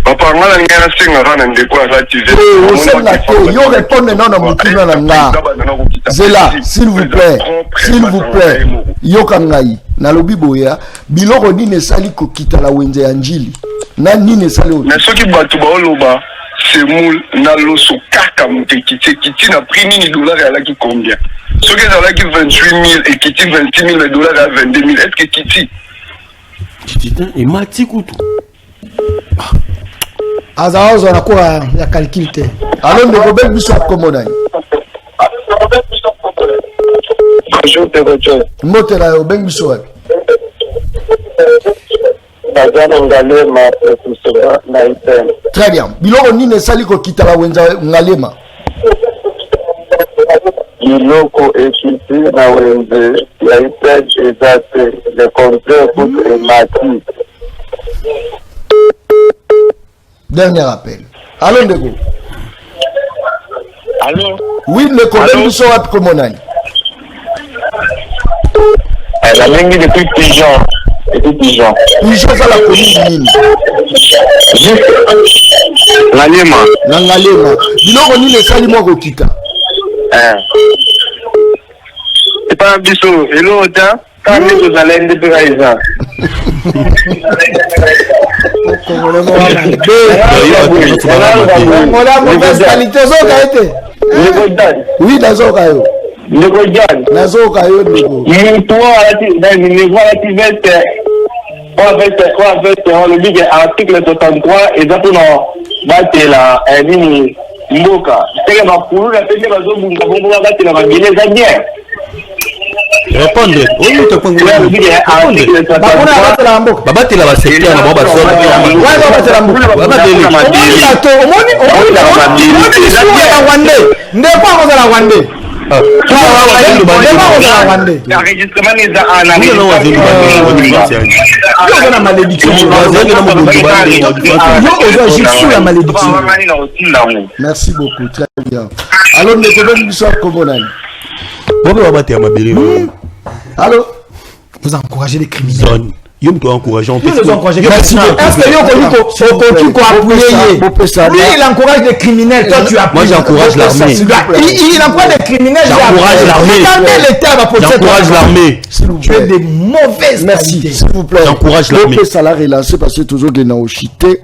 Papa ngala ngana senga kana ndeko activer. On sait la te yo répondre non na mukina na nga. Zela, s'il vous plaît. S'il vous plaît. Yo kangai na lobi boya biloko nini sali kokita la wenze Angeli. Na nini sali o. Na soki batu ba oloba semoul na loso kaka mukiti na prix ni dollar ala ki combien? Soki ala ki 28 000 et kiti 26 000 dollars à 22 000 est-ce que kiti et mati kutu azaozo na kwa ya calcul te. Alors ndeko ben biso akomonai. Bonjour Tegocho. Mbote na yo ben biso wapi? Très bien. Biloko nini sali kokita la wenza ngalema? Biloko ekiti na wenze ya ipej ezate le compteur pour mati. Dernier appel. Allô ndeko. Allô? Oui, ndeko ben biso wapi komonai? La langue depuis Pigeon. Depuis Pigeon. Pigeon za la commune nini? Ngalema. Na ngalema. Biloko nini sali mwa kokita? C'est pas un biseau. Et l'autre, quand nous allons aller de Raïsa. Oui, nazoka yo. Nazoka yo ndeko. On le dit article 63 et pour battre la ligne Mboka. C'est que ma poule la tête va zobunga bongo battre la mabile za bien. Répondez. Oui, tu peux répondre. Babati la secteur na baba sola. Ouais, babati la mboka. Babati la merci beaucoup, très bien. Alors, nous devons nous faire comme on a. Allô? Vous encouragez les criminels. Yo mto encourageant merci beaucoup. Est-ce que lui il encourage les criminels, toi tu appuies. Moi j'encourage l'armée. Il encourage les criminels. J'encourage l'armée. J'encourage l'armée. Tu es de mauvaises merci s'il vous plaît. J'encourage l'armée. Le salaire est lancé parce que toujours de naochité.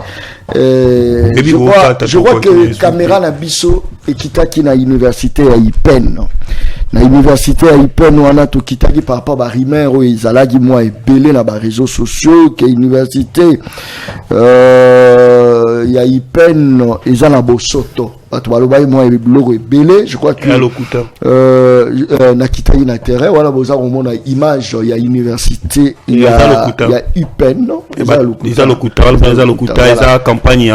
Je crois que caméra na biso ekitaki na université ya Ipen. Na université ya Ipen wana to kitaki par rapport ba rimer o ezalaki moi ebele na ba réseaux sociaux que université ya Ipen ezala bosoto. Bato baloba moi biloko ebele je crois que na kitaki na terrain wala boza komona image ya université ya Ipen non ezalokuta campagne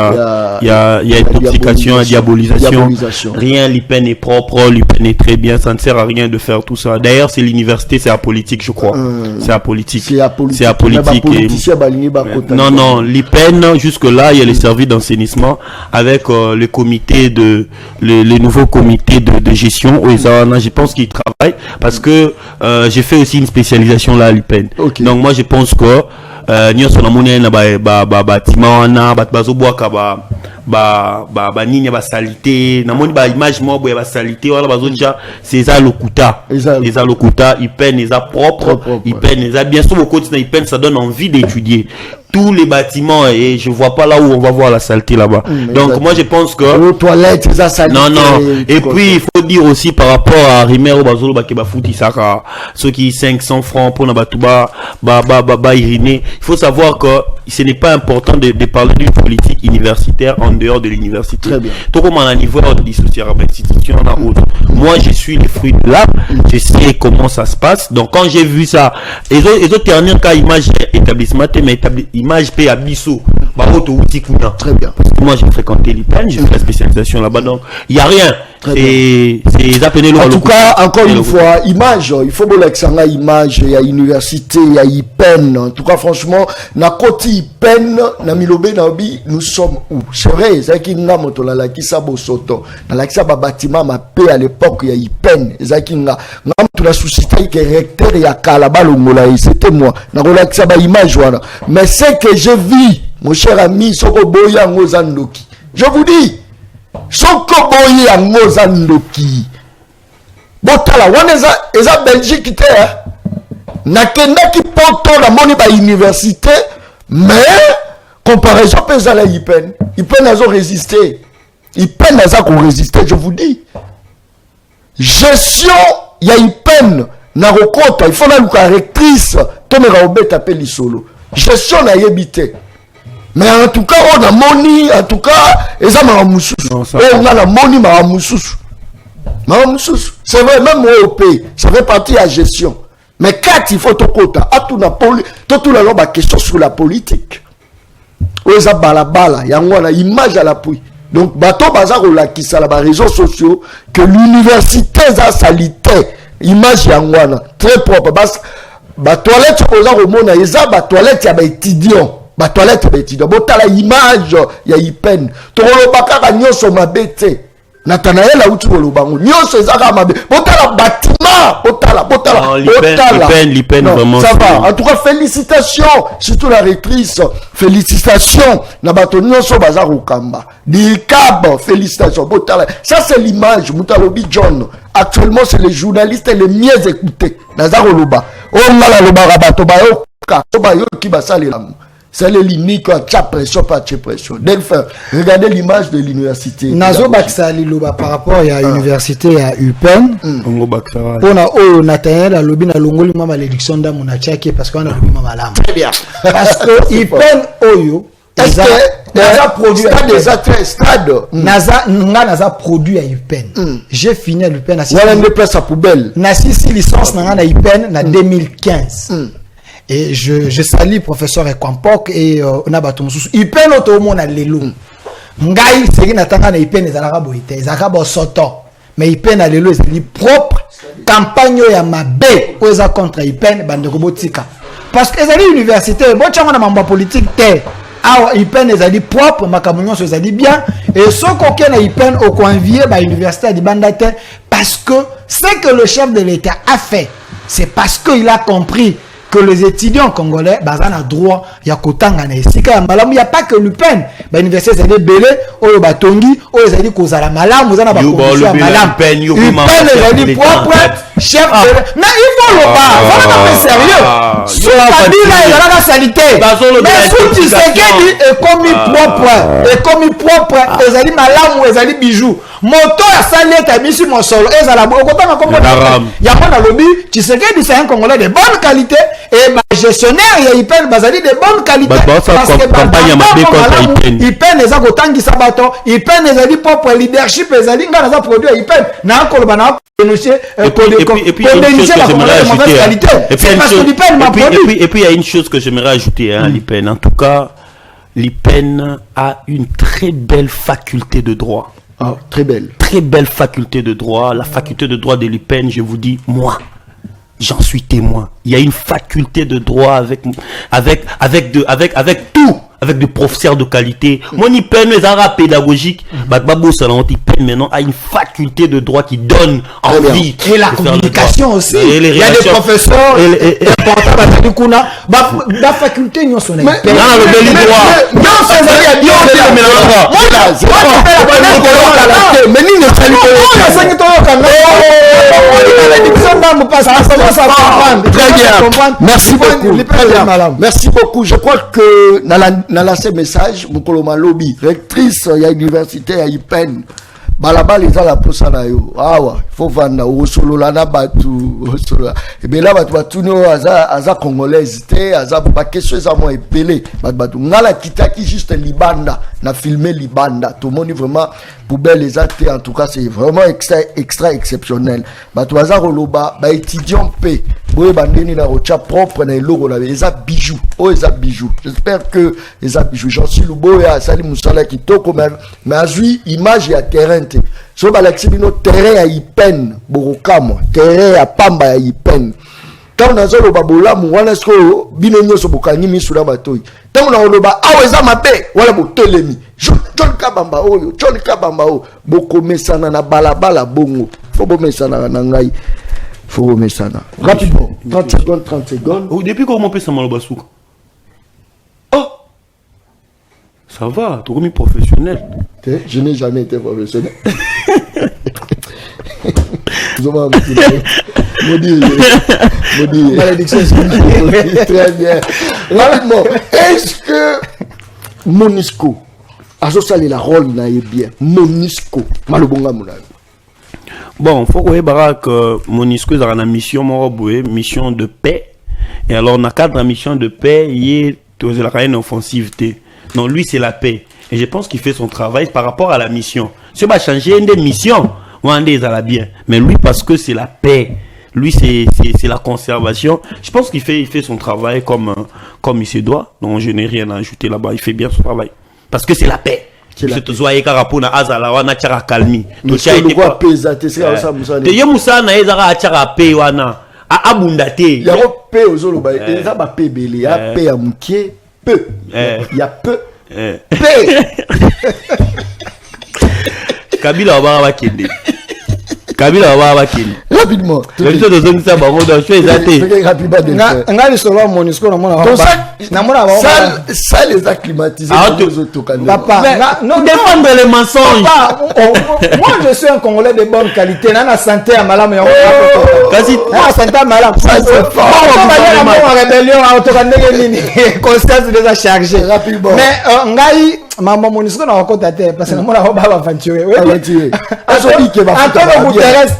il y a intoxication, il y a diabolisation. Rien, l'IPEN est propre, l'IPEN est très bien, ça ne sert à rien de faire tout ça. D'ailleurs, c'est l'université, c'est la politique, je crois. C'est la politique. C'est la politique. Non, l'IPEN, jusque-là, il y a les services d'enseignement avec le comité les nouveaux comités de gestion. Je pense qu'ils travaillent parce que j'ai fait aussi une spécialisation là à l'IPEN. Okay. Donc, moi, je pense que nyonso na moni na bâtiment wana bazo boaka ba nini ba salité na moni ba image mo boya ba salité wala bazo déjà c'est ça lokuta Ipen les a propre Ipen les a bien sûr au côté Ipen ça donne envie d'étudier tous les bâtiments et je vois pas là où on va voir la saleté là-bas. Donc moi je pense que aux toilettes ça saleté. Non et puis il faut dire aussi par rapport à Rimero Bazolo Bakeba Fouti Saka ceux qui 500 francs pour na batuba iriner. Il faut savoir que ce n'est pas important de parler d'une politique universitaire en dehors de l'université. Très bien. Tout comme à niveau de dissocier institution en autre. Moi je suis les fruits de l'arbre, je sais comment ça se passe. Donc quand j'ai vu ça, les autres derniers cas image établissement mais image paye à Bissau Très bien. Parce que moi j'ai fréquenté l'IPEN, j'ai fait la spécialisation là-bas, donc il n'y a rien. C'est appelé en tout cas, encore une fois, image, il faut que ça image, il y a université, il y a IPEN. En tout cas, franchement, na côté IPEN, na Milobé Nabi, nous sommes où? C'est vrai, c'est qui n'a moto la qui sa bosoto, na la qui sa bâtiment ma paix à l'époque, il y a IPEN, c'est qui n'a tout la société qui est recteur, il y a Kalabalo Moulaï, c'était moi. Na la qui sa ba image voilà. Mais c'est que je vis, mon cher ami, Soko Boya Ngozandoki. Je vous dis. Soko boyi ya ngozandoki botala wana eza Belgique te nakenda ki poto na moni ba université mais comparaison pesa la IPEN azo résister IPEN aza ko résister je vous dis gestion ya IPEN na rokota il faut na luka rectrice to mera obeta pe lisolo gestion na yebite. Mais en tout cas, on a moni, en tout cas, ils ont maramoussous. On a la moni maramoussous. Maramoussous. C'est vrai, même au pays, ça fait partie de la gestion. Mais quand il faut tout quota, à tout la loi, question sur la politique. Ils ont balabala, il y a une image à l'appui. Donc, bateau bazar ou la qui ça, les réseaux sociaux, que l'université a salité, image yangwana, très propre. Bah, toilette, au monde, ils ont bah, toilette, il y a des étudiants. Ba toilette betido botala image ya IPEN to lobaka nyoso mabete Nathanaël a outu lobango nyoso ezaka mabe botala bâtiment botala l'IPEN vraiment ça va en tout cas félicitations surtout la rectrice félicitations na bato nyoso baza kokamba dikab félicitations botala ça c'est l'image Mutalobi John actuellement c'est les journalistes les mieux écoutés naza koloba on ngala loba bato bayo ka bayo ki basale lamu. C'est le limite qui a pression, pas de pression. Regardez l'image de l'université. Nazo Baksali Loba par rapport à l'université à UPEN. On a Nathanaël à l'obin à l'ongoli ma malédiction d'Amunachaki parce qu'on a l'obin ma malam. Très bien. Parce que UPEN Oyo. Est-ce que Naza produit des stades? Naza produit à UPEN. J'ai fini à l'UPEN à 6 place à poubelle. Na 6 licences à UPEN en 2015. Et je salue professeur Ekwampok et on a battu mususu IPEN otomo na lelo ngai seki natanga na IPEN ezalaka boite ezalaka bo soto mais IPEN na lelo ezali propre campagne ya mabe oza contre IPEN bandeko botika parce que ezali université bo tchanga na mambo politique te awa IPEN ezali propre makambo nyonso ezali bien et soko ke na IPEN au convier ba université di bandate parce que ce que le chef de l'État a fait c'est parce qu'il a compris que les étudiants congolais bazana droit ya kotanga na esika ya malamu ya pas que l'UPEN ba université c'est des belé oyo batongi oyo ezali kozala malamu zana ba condition malamu UPEN ezali propre chef de mais il faut le pas voilà pas sérieux sur Kabila ezala la salité mais sur Tshisekedi est comme propre ezali malamu ezali bijou moto ya saleta misi mosolo ezala okotanga comme ya mona lobi Tshisekedi c'est un Congolais de bonne qualité et ma gestionnaire ya IPEN bazali de bonne qualité parce que IPEN eza kotangisa bato IPEN ezali propre leadership ezali nga naza produit ya IPEN na koloba na dénoncer et puis il y a une chose que j'aimerais ajouter à l'IPEN. En tout cas, l'IPEN a une très belle faculté de droit. Ah, très belle. Très belle faculté de droit. La faculté de droit de l'IPEN, je vous dis, moi, j'en suis témoin. Il y a une faculté de droit avec tout. Avec des professeurs de qualité. Mon IPEN, les arabes pédagogiques, IPEN maintenant a une faculté de droit qui donne envie. Et la communication aussi. Il y a des professeurs. La faculté, nous sommes là. Merci beaucoup. Merci beaucoup. Je crois que dans la ce message, Mukoloma Lobby, rectrice ya université ya IPEN, balaba les ala posa na yo. Awa, faut vanda o solo la na batu, solo. Et bien là batu no aza congolaise té, aza ba question za mo epelé. Batu ngala kitaki juste libanda, na filmer libanda. Tout le monde vraiment poubelle les athées, en tout cas c'est vraiment extra exceptionnel. Batu aza roloba ba étudiant P boye bandeni na rocha propre na eloko la eza bijou eza bijou. J'espère que eza bijou. J'en suis le boya sali musala kitoko mais azui image ya terrain te. So balaxi bino terrain ya ipen bokokamo terrain ya pamba ya ipen. Tant na zolo babolamu wana sko bino nyoso bokangi misula batoi. Tant na oloba aweza mabe wala botelemi. John Kabamba oyo, John Kabamba o bokomesana na balabala bongo. Faut bomesana na ngai. Faut bomesana. Rapidement, 30 secondes. Oh, depuis comment on peut ça malobasuka? Oh! Ça va, tu es professionnel. Je n'ai jamais été professionnel. Malédiction. Très bien. Rapidement, est-ce que Monisco a joué la rôle na bien Monisco malobonga moulani? Bon, faut que Monisco est en mission de paix. Et alors, dans le cadre de la mission de paix, il y a une offensive. Non, lui, c'est la paix. Et je pense qu'il fait son travail par rapport à la mission. Si on va changer une des missions, on va bien. Mais lui, parce que c'est la paix. Lui, c'est la conservation. Je pense qu'il fait son travail comme il se doit. Donc, je n'ai rien à ajouter là-bas. Il fait bien son travail. Parce que c'est la paix. C'est la paix. Kabila va kende. Kabila va kende. Rapidement. Les choses de ça ba modo choix nga li solo Monisco na mona ça les a climatisés papa non défendre les mensonges. Moi je suis un Congolais de bonne qualité na santé à malamu ya kasi na santé à malamu ça c'est fort en rébellion autokandenge nini conscience déjà chargé rapidement mais ngai maman Monisco na okota te parce que na mona ba aventurer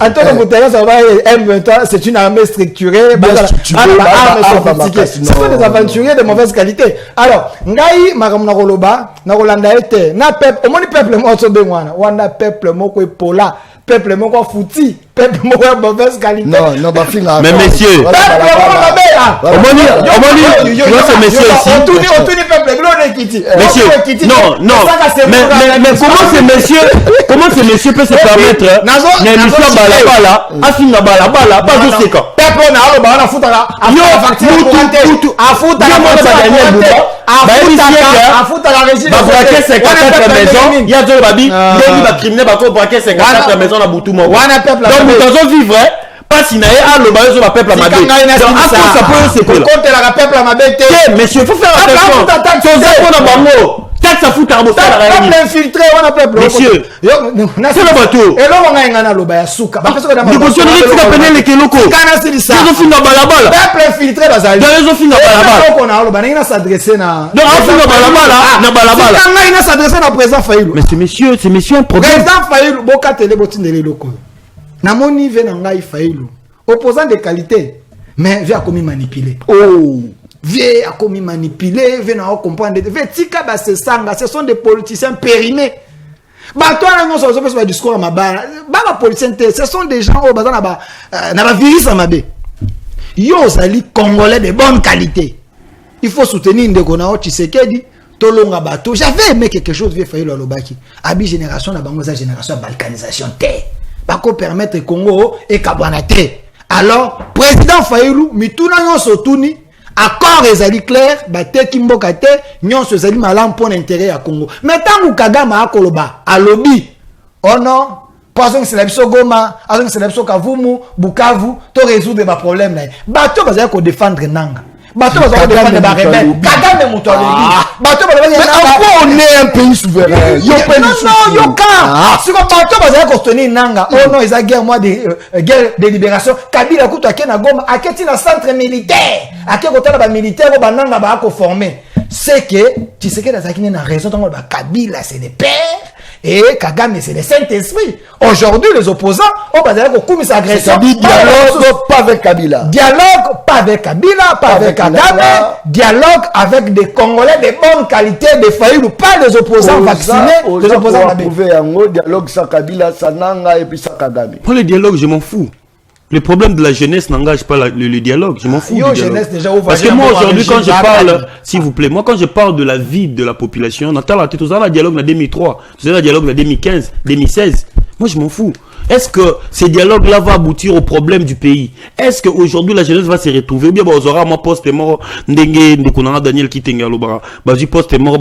Antonio Guterres c'est une armée structurée, ce sont des aventuriers de mauvaise qualité. Alors, ngai makamuna koloba na kolanda ete na peuple omoni peuple moko bengwana wana peuple moko epola peuple moko fouti peuple moko de mauvaise qualité. Non ba finga. Mais messieurs, omoni c'est messieurs ici. On tourne peuple glone kiti. Messieurs, non. Mais comment ces messieurs peut se permettre na mission balabala afinga balabala pas de séquence. Peuple na alo ba na futaka afuta la régime ba braquer 54 maisons, il y a deux babi, des ba criminels ba ko braquer 54 maisons na Butumo. Donc nous devons vivre pas si nae a le bayo sur peuple amabe. Donc ça peut se coller. Contre la peuple amabe. Monsieur, faut faire attention. Sans ça na bango. Ça fout à bossa la peuple infiltré on a peuple. Monsieur, c'est le bateau. Et là on a ngana lo baya suka. Parce que nous positionner qui appelle les keloko. Kana c'est ça. Ils ont fini balabala. Peuple infiltré bazali. Ils ont fini balabala. Donc on a lo bana s'adresser na. Donc on fini balabala na balabala. Kana ina s'adresser na président Fayulu. Mais c'est monsieur un problème. Président Fayulu boka télé botindele loko. Na moni ve na ngai Fayulu. Opposant de qualité mais vient comme manipuler. Oh. Vieux a commis manipuler, venez à comprendre. Tika ba se sanga, ce sont des politiciens périmés. Bah toi là non ça se passe discours à ma barre. Bah politiciens ce sont des gens au bazar na ba virus à ma bé. Yo zali congolais de bonne qualité. Il faut soutenir ndeko na Tshisekedi, tolonga bato. J'avais aimé quelque chose vieux Fayulu Lobaki. Abi génération na bango za génération balkanisation té. Ba ko permettre Congo et Kabwana té. Alors président Fayulu mituna nyonso tuni accord ezali clair bateki mboka te nyonso ezali malamu pour l'intérêt ya Congo mais tangu Kagame akoloba alobi oh non poison c'est la biso Goma azong c'est la biso Kavumu Bukavu to résoudre ba problème là bato bazali ko défendre nanga bato bazali ko défendre ba rebelle Kagame muto alobi bato bazali on est un pays souverain non yoka siko bato bazali ko soutenir nanga oh non eza guerre moi guerre de libération Kabila kuto akena Goma aketi na centre militaire akeko tala ba militaire ba nanga ba ko former c'est que tu sais que dans une raison donc ba Kabila c'est des pères et Kagame c'est le Saint-Esprit. Aujourd'hui les opposants on va dire que comme ça agression dialogue pas avec Kabila. Dialogue pas avec Kabila, pas avec Kagame, dialogue avec des Congolais de bonne qualité, des Fayulu, pas les opposants vaccinés, les opposants prouver en dialogue ça Kabila, ça Nanga et puis ça Kagame. Pour le dialogue, je m'en fous. Le problème de la jeunesse n'engage pas le dialogue. Je m'en fous. Yo, jeunesse, déjà, parce que moi, aujourd'hui, quand je parle, s'il vous plaît, moi, quand je parle de la vie de la population, on entend le dialogue en 2003, le dialogue en 2015, 2016. Moi, je m'en fous. Est-ce que ces dialogues-là vont aboutir au problème du pays? Est-ce qu'aujourd'hui, la jeunesse va se retrouver? Ou bien, on aura mon poste mort, Daniel Kitengalo, poste mort,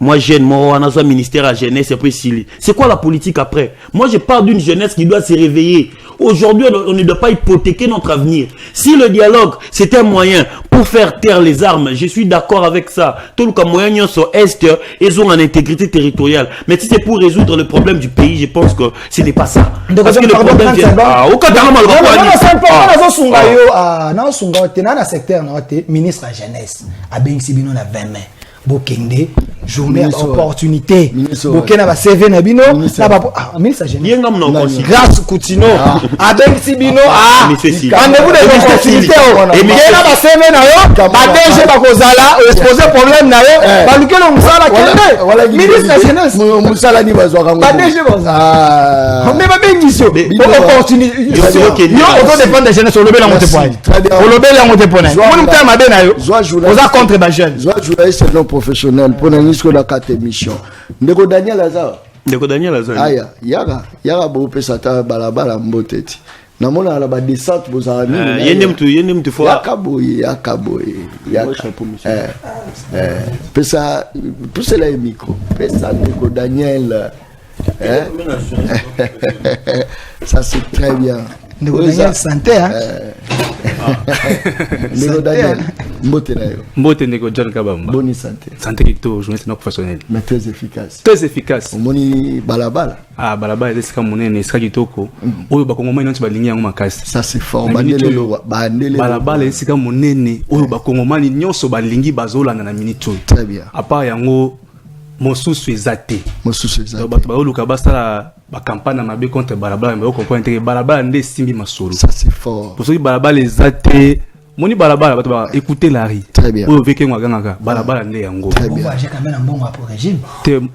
moi, jeune mort, on a un ministère à jeunesse, et puis c'est quoi la politique après? Moi, je parle d'une jeunesse qui doit se réveiller. Aujourd'hui, on ne doit pas hypothéquer notre avenir. Si le dialogue, c'est un moyen pour faire taire les armes, je suis d'accord avec ça. Tout le moyen sur Est, ils ont une intégrité territoriale. Mais si c'est pour résoudre le problème du pays, je pense que ce n'est pas ça. Parce que le problème vient... ministre à jeunesse, à Bensibino na 20 mai. Bokende, journée opportunité. Bokena va CV na bino, na ba ministre jeunesse. Grâce Coutinho, à Bensibino rendez-vous des opportunités. Et Miguel va CV na yo, ba DG ba kozala exposer problème na yo, ba lukelo musala kende. Ministre jeunesse, musala ni bazwa kango. Ba DG bazwa. On ne va pas mission. Opportunité. Yo auto défendre des jeunes sur le bel monte point. Au le bel monte point. Mon mta mabe na yo. Oza contre ba jeune. Joie journaliste non professionnel pour n'anisco la 4 émissions. Ndeko Daniel Azar. Aya, yara bo pesa ta balabala mboteti. Namona la ba descente bozala ni. Yende mtu fo. Yakaboye. Pesa la micro. Pesa Ndeko Daniel. Ça c'est très bien. Ndeko Daniel santé hein. Ndeko Daniel Mbote Ndeko John Kabamba. Bonne santé. Santé kito, journaliste non professionnel. Mais très efficace. Très efficace. Omoni balabala. Ah balabala esika monene esika kitoko. Oyo bakongoma inanti balingi yango makasi. Ça c'est fort. Bandele balabala esika monene oyo bakongoma ni nyonso balingi bazolanda na minute. Très bien. À part yango mosusu ezate. Bato baoluka basala ba campagne mabe contre balabala mais on comprend que balabala nde simbi masolo. Ça c'est fort. Pour ceux qui balabala ezate moni balabala bato ba écouter la ri. Très bien. Oyo veke ngaka balabala nde yango. Très bien. J'ai quand même un bon rapport régime.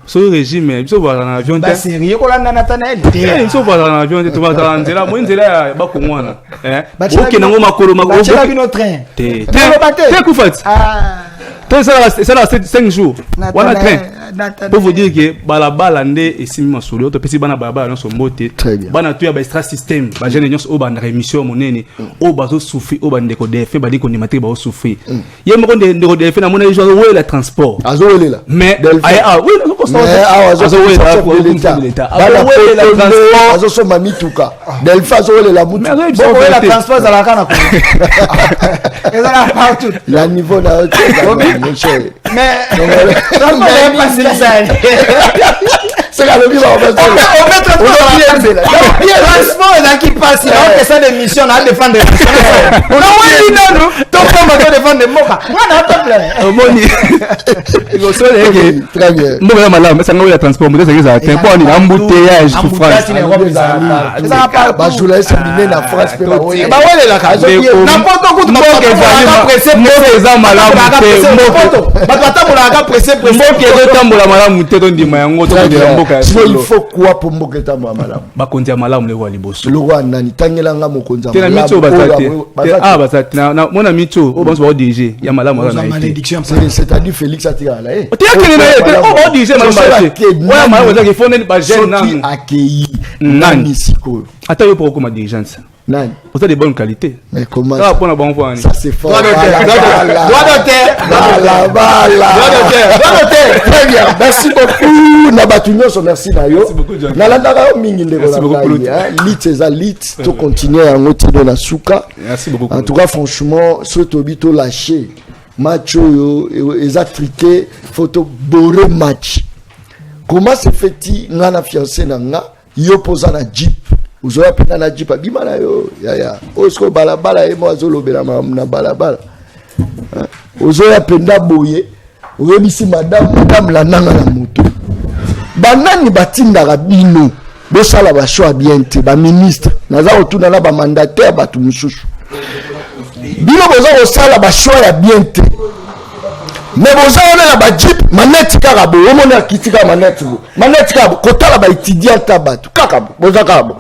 Ce régime biso ba na avion ba sérieux ko landa Nathanaël. Biso ba na avion to ba ta nzela mo nzela ba kongwana. OK nango makolo makolo. Ba bino train. Te kufat. C'est là 5 jours. On a train. Pour vous dire que balabala nde esimi masolo to pesi bana balabala non sombote. Bana tu ya ba extra système, ba jeune nyos o bana émission monene, o bazo souffrir, o bande ko DF ba di ko nimate ba souffrir. Ye mo ndeko DF na mona jo wo la transport. Azo wele la. Mais oui, non ko so. Azo wele la transport. Azo so mamituka. Delfa azo wele la mutu. Bon wele la transport za la kana ko. Ezala partout. La niveau na mais c'est la lobby on met transport là qui passe là on essaie de mission à défendre on a non donc on va défendre moka on a pas moni il so leke très bien mbo mala mais ça ngou ya transport mo c'est ça tempo ni embouteillage pour France ba journaliste bine na France pe ba wele la kazo n'importe quoi tout ba pressé za malamu te ba tabola ka pressé mboke tambola malamu te to ndima yango to ndira mboka il faut quoi pour mboka tambola malamu bakonzi ya malamu le wa liboso le roi nani tangela nga mokonzi ya malamu te na mitso basate basate na mona mitso o banso ba DG ya malamu na malédiction c'est-à-dire Félix Atigala o te akele na o ba DG malamu wa malamu za ki fone ba jeune nani accueilli nani siko ata yo pour comme dirigeance nani vous avez de bonne qualité mais comment ça pour na bon fois ça c'est fort droit de terre très bien merci beaucoup na batunyo so merci na yo na landaka mingi ndeko la lit eza lit to continuer en otino na suka merci beaucoup en tout cas franchement ce tobito lâché match yo eza triqué photo boré match comment se fait-il ngana fiancé na nga yo posa na jeep uzoya pena na jeep bima na yo ya osko balabala e mo azolobela na balabala ozoya penda boye oyebisi madame la nanga na moto banani batindaka bino bosala ba choix bien te ba ministre naza otuna na ba mandataire batu mususu bino boza kosala ba choix ya bien te mais boza ona ba jeep maneti kaka bo omona kitika maneti kaka kotala ba étudiant tabatu kaka boza kaka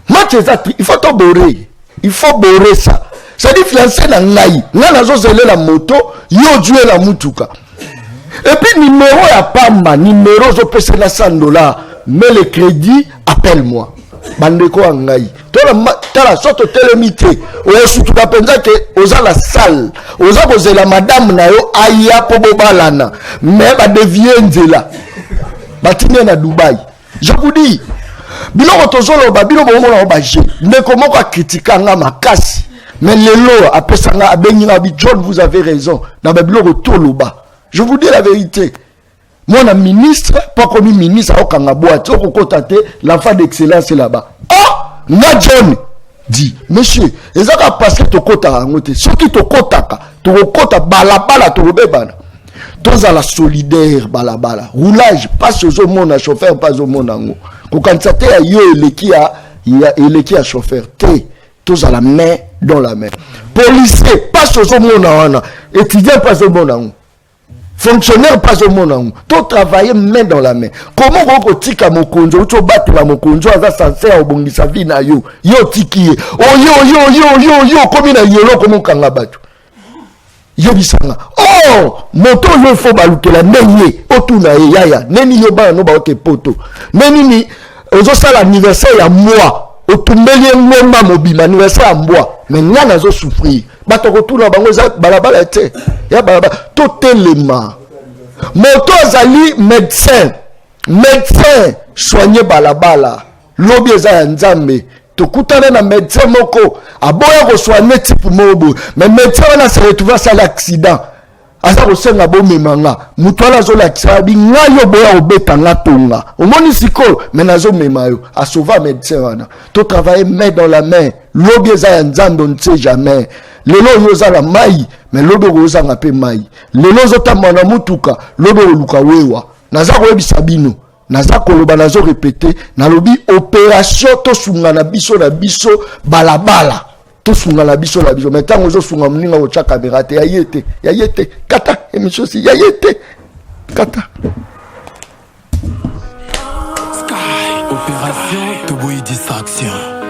match exact, il faut te borer. Il faut borer ça. C'est-à-dire fiancé na ngai. Nga nazo zele la moto, yo dué la mutuka. Et puis numéro ya pamba, numéro zo pese la $100. Mais le crédit, appelle-moi. Bandeko ngai. Tala sorte telemité. O surtout la penza que oza la salle. Oza poser la madame na yo aya po bobalana. Mais ba devient nzela. Batine na Dubaï. Je vous dis, biloko tozolo ba biloko bomona ba je. Ne comment quoi critiquer nga makasi. Mais lelo apesanga abenga bi John, vous avez raison. Na ba biloko toloba. Je vous dis la vérité. Mon ministre, pas comme ministre, au Kangaboate, au côté, l'enfant d'excellence est là-bas. Oh, na John dit, monsieur, ils ont passé ton quota à côté. Ce qui te quota, ton quota, balabala, ton bébana. Tous à la solidaire, balabala. Roulage, pas au monde à chauffeur, pas au monde en haut. Quand ça t'est à yo, il est qui a chauffeur, t'es, tous à la main, dans la main. Policier, pas au monde en haut. Étudiant, pas au monde en haut. Fonctionnaire pas au monde, tout travailler main dans la main. Comment on peut tika mokonzo, tu battre la mokonzo, ça sincère au bon sa vie na yo tiki. Oh yo, comme na yelo comme kanga batu. Yo bisanga. Oh, moto yo faut balukela nenye, otuna yaya, neni yo ba no ba ke poto. Neni ni ozo sala anniversaire ya moi, otumbeli ngomba mobima anniversaire ya moi. Mais nyana zo souffrir. Bato kotuna bango za balabala ete. Ya balabala tout élément. Moto zali médecin soigner balabala. Lobi eza nzambe. Tokutana na médecin moko aboya ko soigner type mobo. Mais médecin wana se retrouve à l'accident. Asa ko senga bo memanga. Mutwala zo la tsabi ngayo boya obeta ngatonga. Omoni siko menazo memayo. A sauver médecin wana. To travailler main dans la main. Lobi eza nzambe on ne sait jamais. Lelo yoza la mai, mais lobo yoza ngape mai. Lelo zota mwana mutuka, lobo luka wewa. Naza ko ebisabino, naza ko loba nazo répéter, na lobi opération to sunga na biso balabala. To sunga na biso la biso. Mais tango zo sunga mninga ko cha caméra te yayete. Kata émission si yayete. Kata. Sky opération Toboy distraction.